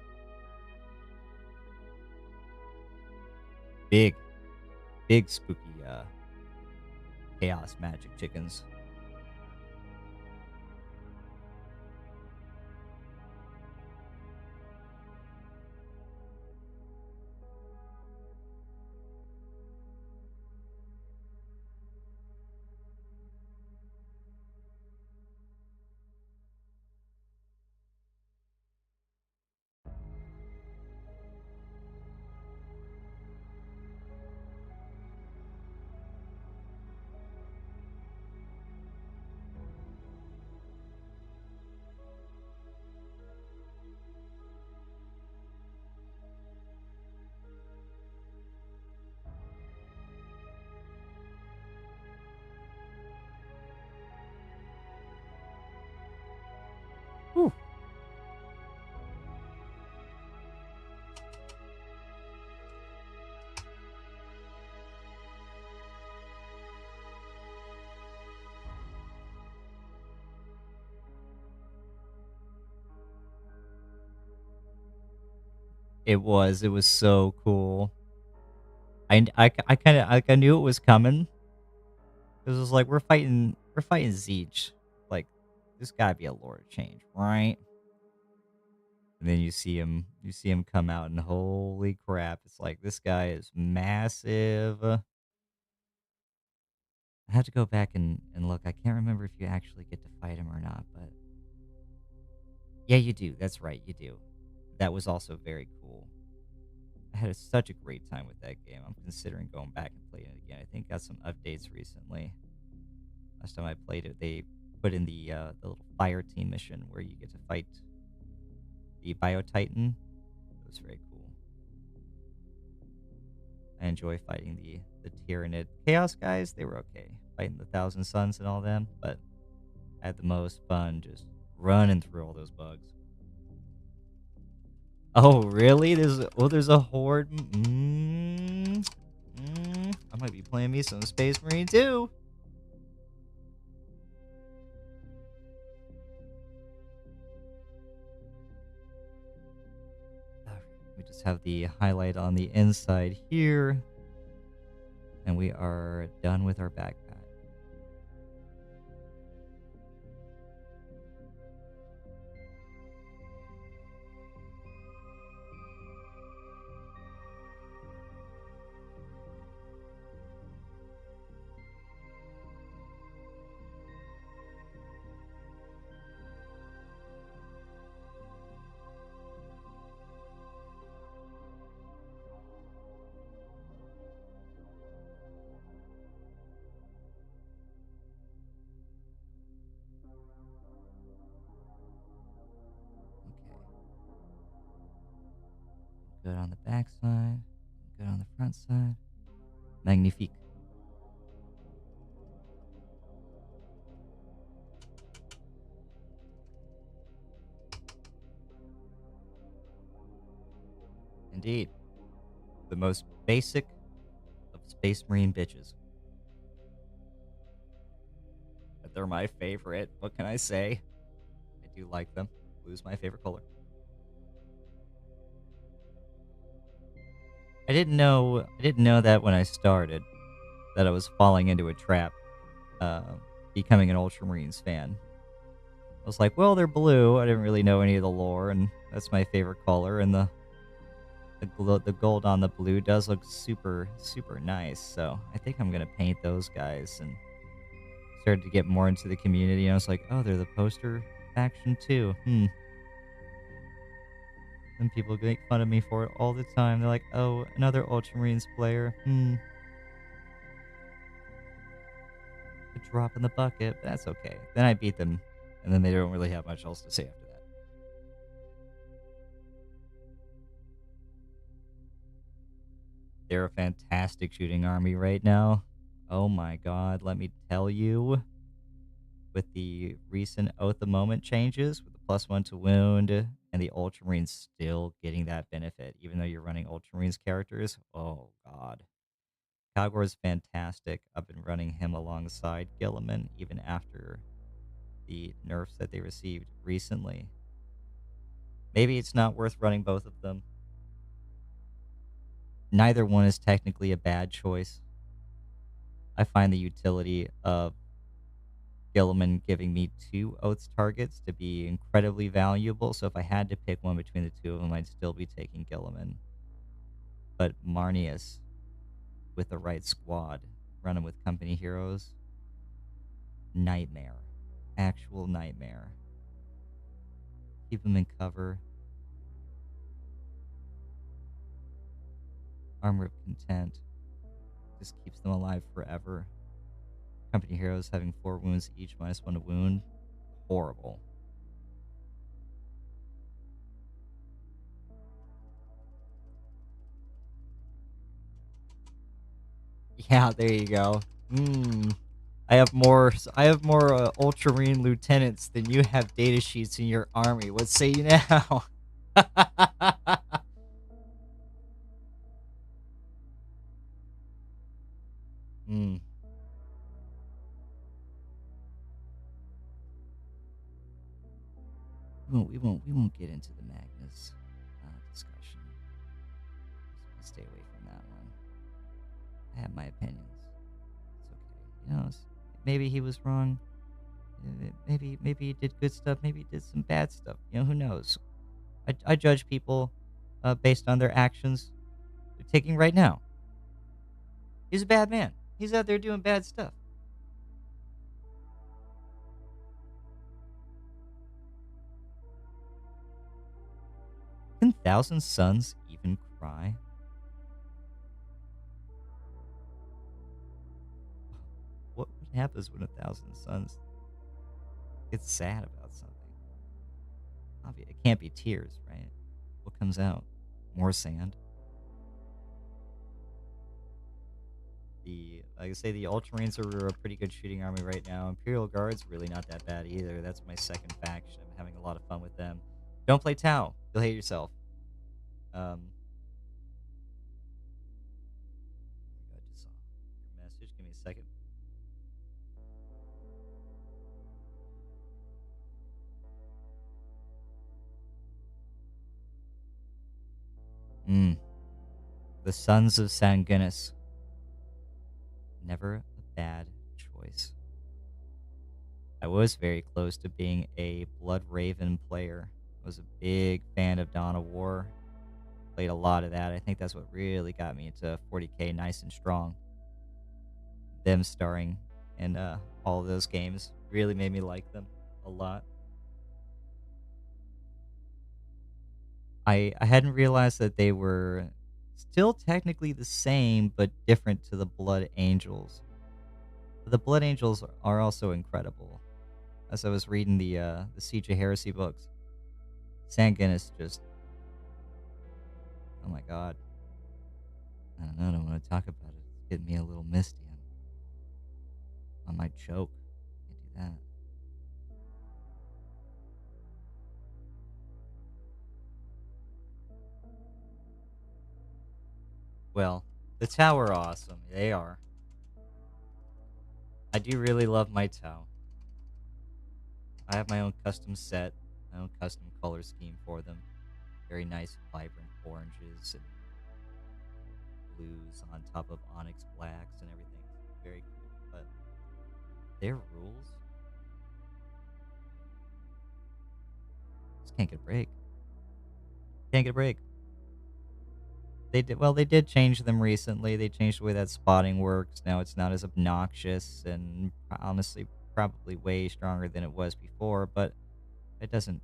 Big, big spooky chaos magic chickens." Whew. It was so cool. I kind of like I knew it was coming. It was like we're fighting Zeech. Like this gotta be a lore change, right? And then you see him come out, and holy crap, it's like this guy is massive. I have to go back and look. I can't remember if you actually get to fight him or not, but yeah, you do. That's right, you do. That was also very cool. I had such a great time with that game. I'm considering going back and playing it again. I think got some updates recently. Last time I played it, they put in the little fire team mission where you get to fight the Bio Titan. It was very cool. I enjoy fighting the Tyranid Chaos guys. They were okay. Fighting the Thousand Suns and all them, but I had the most fun just running through all those bugs. Oh, really? There's a horde. I might be playing me some Space Marine too. Alright, we just have the highlight on the inside here, and we are done with our backpack. Okay. Good on the back side. Good on the front side. Magnifique. Indeed. The most basic of Space Marine bitches. But they're my favorite. What can I say? I do like them. Blue's my favorite color. I didn't know that when I started that I was falling into a trap, uh, becoming an Ultramarines fan. I was like, well, they're blue. I didn't really know any of the lore, and that's my favorite color. And the gold on the blue does look super super nice. So I think I'm gonna paint those guys. And started to get more into the community. And I was like, oh, they're the poster faction too. And people make fun of me for it all the time. They're like, oh, another Ultramarines player. A drop in the bucket. But that's okay. Then I beat them, and then they don't really have much else to say after that. They're a fantastic shooting army right now. Oh my god, let me tell you. With the recent Oath of Moment changes, with the +1 to wound, and the Ultramarines still getting that benefit, even though you're running Ultramarines characters. Oh god. Calgor's fantastic. I've been running him alongside Gilliman, even after the nerfs that they received recently. Maybe it's not worth running both of them. Neither one is technically a bad choice. I find the utility of Gilliman giving me 2 Oaths targets to be incredibly valuable, so if I had to pick one between the two of them, I'd still be taking Gilliman. But Marnius, with the right squad, running with company heroes, nightmare. Actual nightmare. Keep them in cover. Armor of Content just keeps them alive forever. Company heroes having 4 wounds each, -1 to wound. Horrible. Yeah, there you go. I have more Ultramarine lieutenants than you have data sheets in your army. What say you now? Hmm. We won't get into the Magnus discussion. Stay away from that one. I have my opinions. It's okay. Maybe he was wrong. Maybe he did good stuff. Maybe he did some bad stuff. Who knows? I judge people based on their actions they're taking right now. He's a bad man. He's out there doing bad stuff. 10,000 Suns even cry? What happens when 1,000 Suns gets sad about something? It can't be tears, right? What comes out? More sand? Like I say, the Ultramarines are a pretty good shooting army right now. Imperial Guard's really not that bad either. That's my second faction. I'm having a lot of fun with them. Don't play Tau. You'll hate yourself. Um, I just saw your message. Give me a second. The Sons of Sanguinis. Never a bad choice. I was very close to being a Blood Raven player. I was a big fan of Dawn of War. Played a lot of that. I think that's what really got me into 40k nice and strong. Them starring in all of those games really made me like them a lot. I hadn't realized that they were still technically the same, but different to the Blood Angels. The Blood Angels are also incredible. As I was reading the Siege of Heresy books, Sanguinis just, oh my god, I don't know. I don't want to talk about it. getting me a little misty. I might choke. Can't do that. Well, the Tau are awesome. They are. I do really love my Tau. I have my own custom set, my own custom color scheme for them. Very nice, vibrant oranges and blues on top of onyx blacks and everything. Very cool. But their rules just can't get a break. Can't get a break. They did well. They did change them recently. They changed the way that spotting works. Now it's not as obnoxious and honestly probably way stronger than it was before. But it doesn't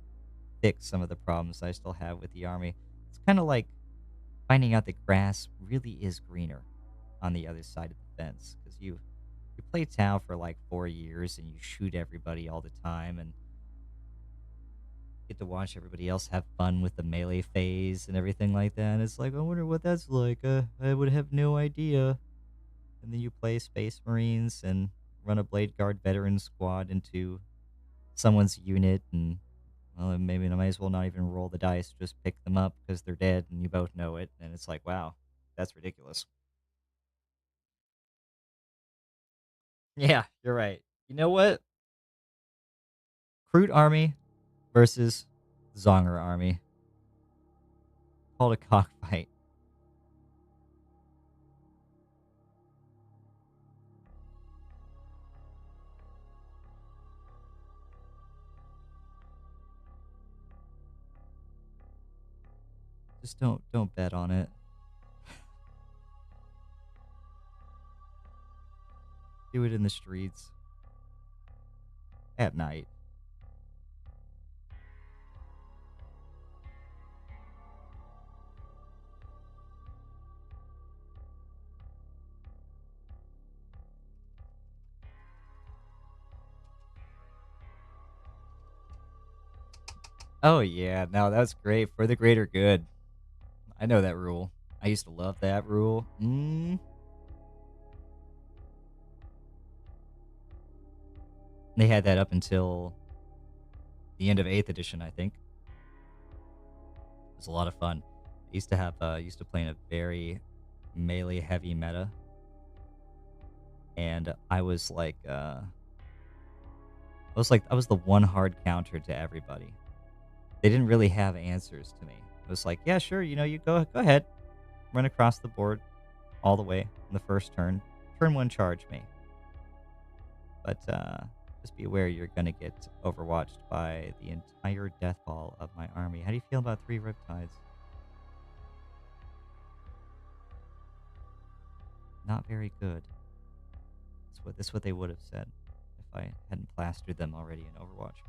fix some of the problems I still have with the army. It's kind of like finding out that grass really is greener on the other side of the fence because you play Tau for like 4 years and you shoot everybody all the time and get to watch everybody else have fun with the melee phase and everything like that. And it's like, I wonder what that's like. I would have no idea. And then you play Space Marines and run a Blade Guard veteran squad into someone's unit, and well, maybe I might as well not even roll the dice, just pick them up because they're dead, and you both know it. And it's like, wow, that's ridiculous. Yeah, you're right. You know what? Crude Army versus Zonger Army. Called a cockfight. Just don't bet on it. Do it in the streets at night. Oh yeah, no, that's great for the greater good. I know that rule. I used to love that rule. They had that up until the end of 8th edition, I think. It was a lot of fun. I used to play in a very melee heavy meta, and I was the one hard counter to everybody. They didn't really have answers to me. It was like, yeah, sure, you go ahead, run across the board all the way in the first turn. Turn one, charge me. But just be aware you're gonna get overwatched by the entire death ball of my army. How do you feel about 3 Riptides? Not very good. That's what they would have said if I hadn't plastered them already in Overwatch.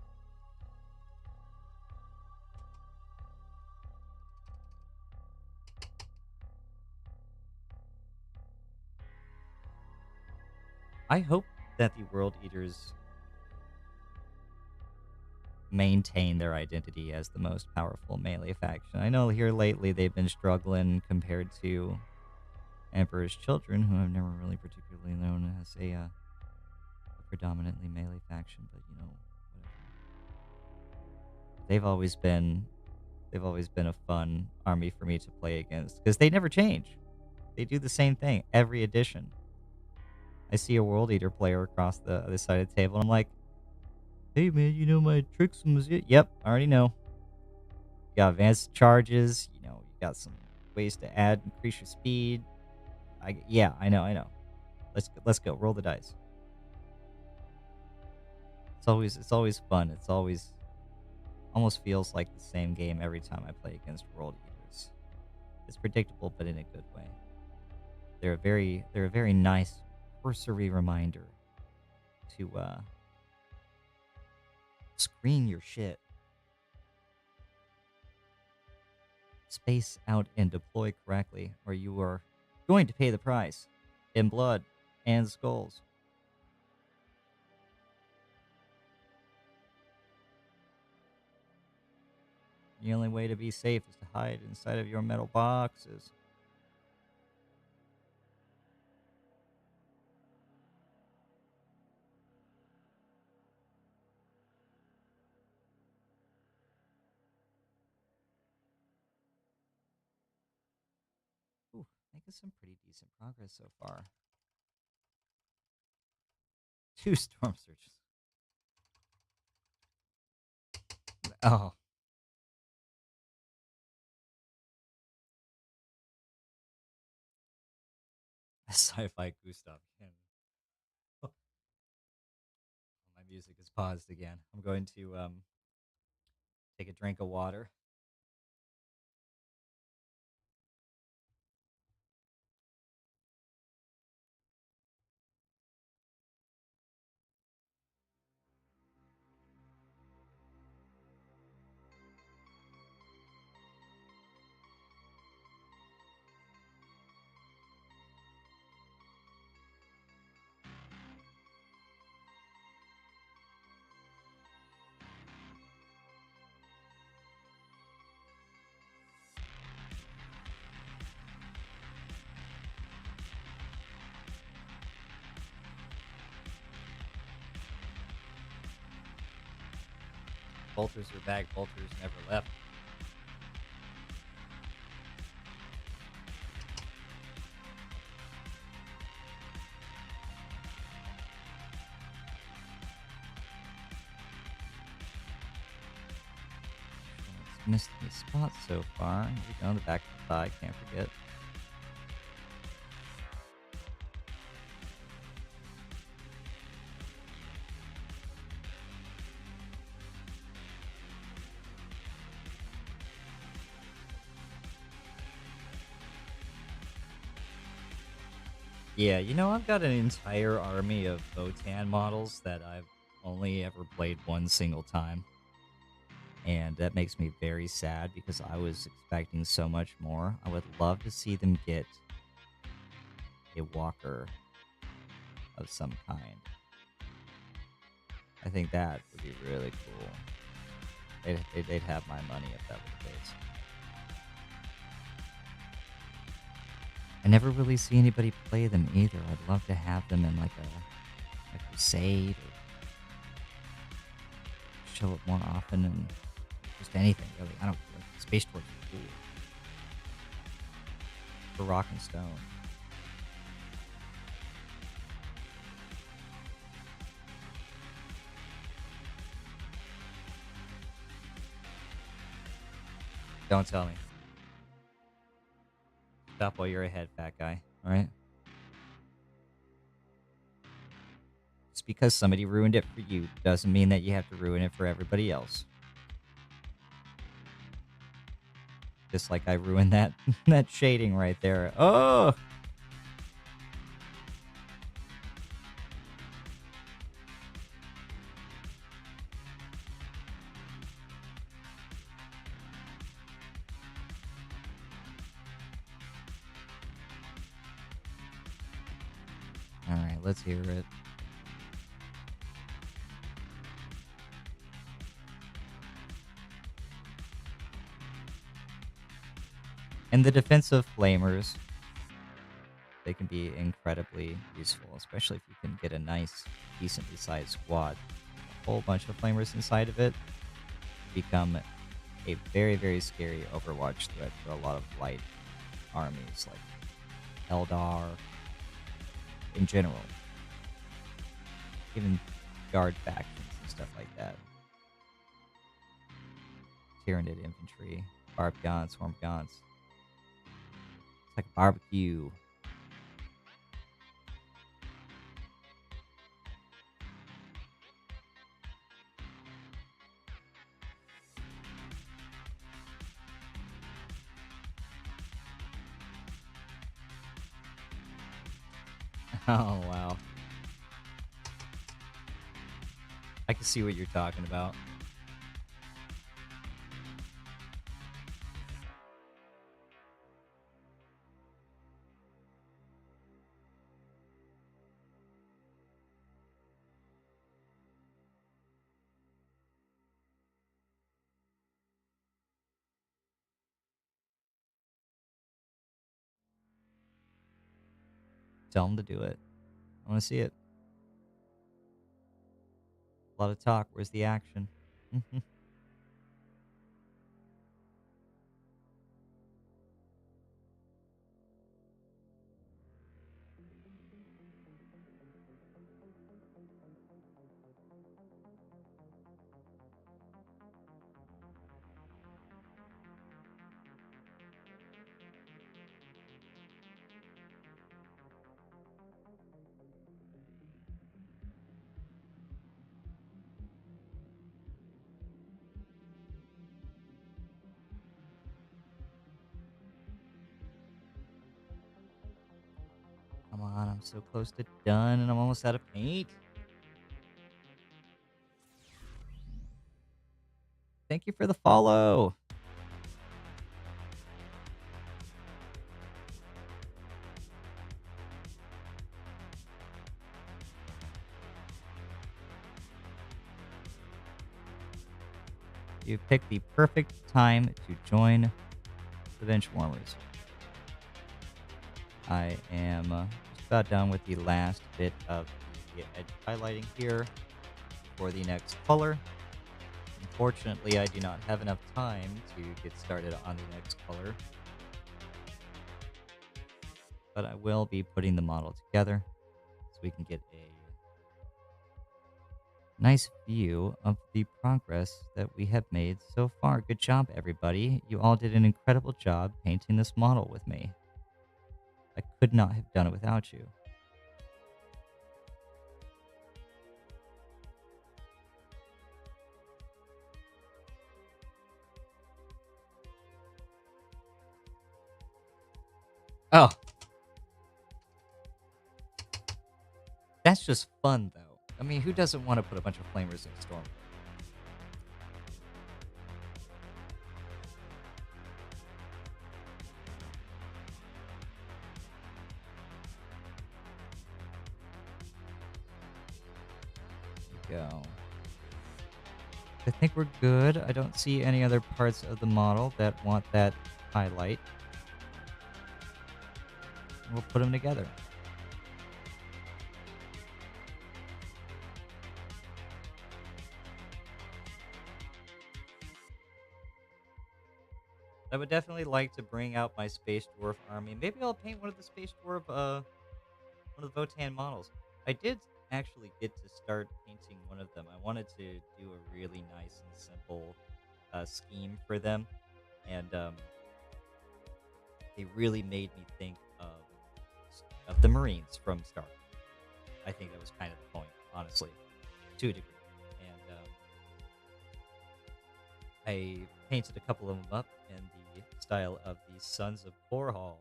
I hope that the World Eaters maintain their identity as the most powerful melee faction. I know here lately they've been struggling compared to Emperor's Children, who I've never really particularly known as a predominantly melee faction, but whatever. They've always been a fun army for me to play against because they never change. They do the same thing every edition. I see a World Eater player across the other side of the table, and I'm like, hey man, you know my tricks was it? Yep, I already know. You got advanced charges, you got some ways to increase your speed. Yeah, I know. Let's go. Roll the dice. It's always fun. It's always almost feels like the same game every time I play against World Eaters. It's predictable, but in a good way. They're a very nice cursory reminder to screen your shit, space out and deploy correctly, or you are going to pay the price in blood and skulls. The only way to be safe is to hide inside of your metal boxes. Making some pretty decent progress so far. 2 storm surges. Oh. Sci-fi Gustav. Oh, my music is paused again. I'm going to take a drink of water. Bolters are back. Bolters never left. Missed any spots so far. Here we go. The back of the thigh. Can't forget. Yeah, I've got an entire army of Votan models that I've only ever played one single time. And that makes me very sad because I was expecting so much more. I would love to see them get a walker of some kind. I think that would be really cool. They'd have my money if that were the case. I never really see anybody play them either. I'd love to have them in like a crusade or show it more often and just anything really. I don't care. Space Torch is cool. For Rock and Stone. Don't tell me. Stop while you're ahead, fat guy. All right? Just because somebody ruined it for you doesn't mean that you have to ruin it for everybody else. Just like I ruined that that shading right there. Oh! All right, let's hear it. And the defensive flamers, they can be incredibly useful, especially if you can get a nice, decently sized squad. A whole bunch of flamers inside of it become a very, very scary Overwatch threat for a lot of light armies like Eldar in general. Even guard factions and stuff like that. Tyranid infantry, barbed gaunts, swarm gaunts. It's like a barbecue. Oh, wow. I can see what you're talking about. Tell them to do it. I want to see it. A lot of talk. Where's the action? I'm so close to done, and I'm almost out of paint. Thank you for the follow. You picked the perfect time to join the bench warmers. I am just about done with the last bit of the edge highlighting here for the next color. Unfortunately, I do not have enough time to get started on the next color, but I will be putting the model together so we can get a nice view of the progress that we have made so far. Good job, everybody. You all did an incredible job painting this model with me. I could not have done it without you. Oh, that's just fun, though. I mean, who doesn't want to put a bunch of flamers in a storm? There we go. I think we're good. I don't see any other parts of the model that want that highlight. We'll put them together. I would definitely like to bring out my Space Dwarf army. Maybe I'll paint one of the Space Dwarf, one of the Votan models. I did actually get to start painting one of them. I wanted to do a really nice and simple scheme for them, and they really made me think of the Marines from Star Wars. I think that was kind of the point, honestly, to a degree. And I painted a couple of them up in the style of the Sons of Korhal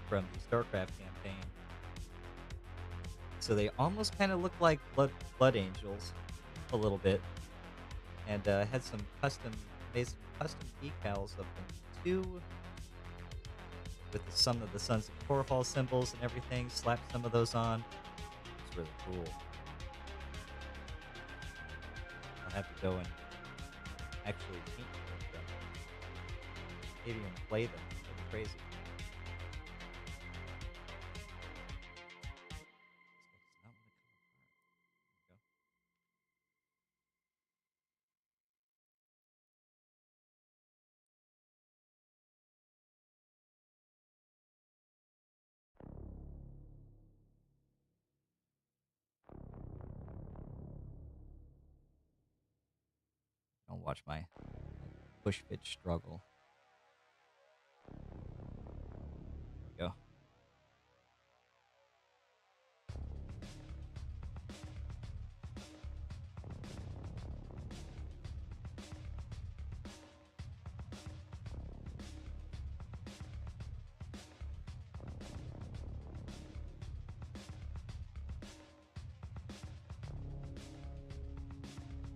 from the StarCraft campaign. So they almost kind of look like blood angels a little bit, and had some custom decals of them too, with some of the Sons of Korhal symbols and everything. Slapped some of those on. It's really cool. I'll have to go and actually paint them. Maybe even play them. That'd be crazy. Don't watch my push fit struggle. Go.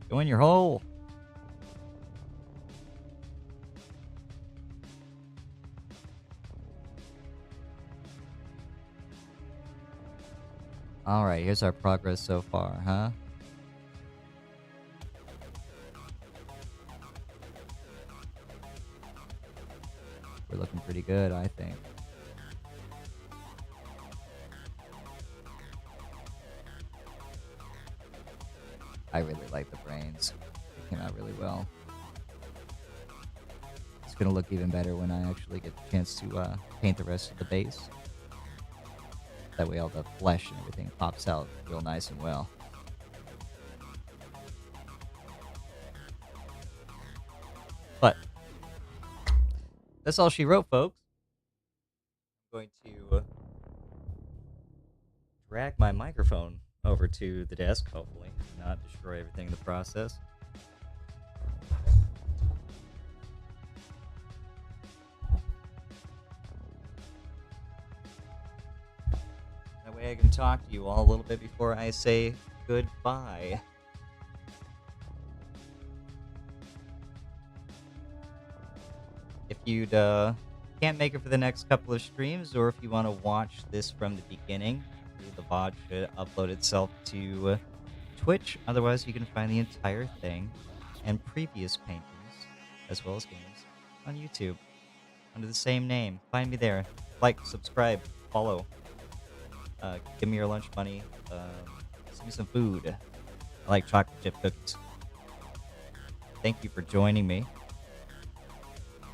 Go in your hole. All right, here's our progress so far, huh? We're looking pretty good, I think. I really like the brains. They came out really well. It's going to look even better when I actually get the chance to paint the rest of the base. That way all the flesh and everything pops out real nice and well. But that's all she wrote, folks. I'm going to drag my microphone over to the desk, hopefully, not destroy everything in the process. way I can talk to you all a little bit before I say goodbye. If you'd can't make it for the next couple of streams, or if you want to watch this from the beginning, the VOD should upload itself to Twitch. Otherwise, you can find the entire thing and previous paintings, as well as games, on YouTube under the same name. Find me there. Like, subscribe, follow. Give me your lunch money. Send me some food. I like chocolate chip cookies. Thank you for joining me.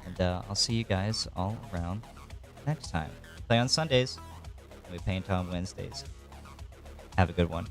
And I'll see you guys all around next time. Play on Sundays, and we paint on Wednesdays. Have a good one.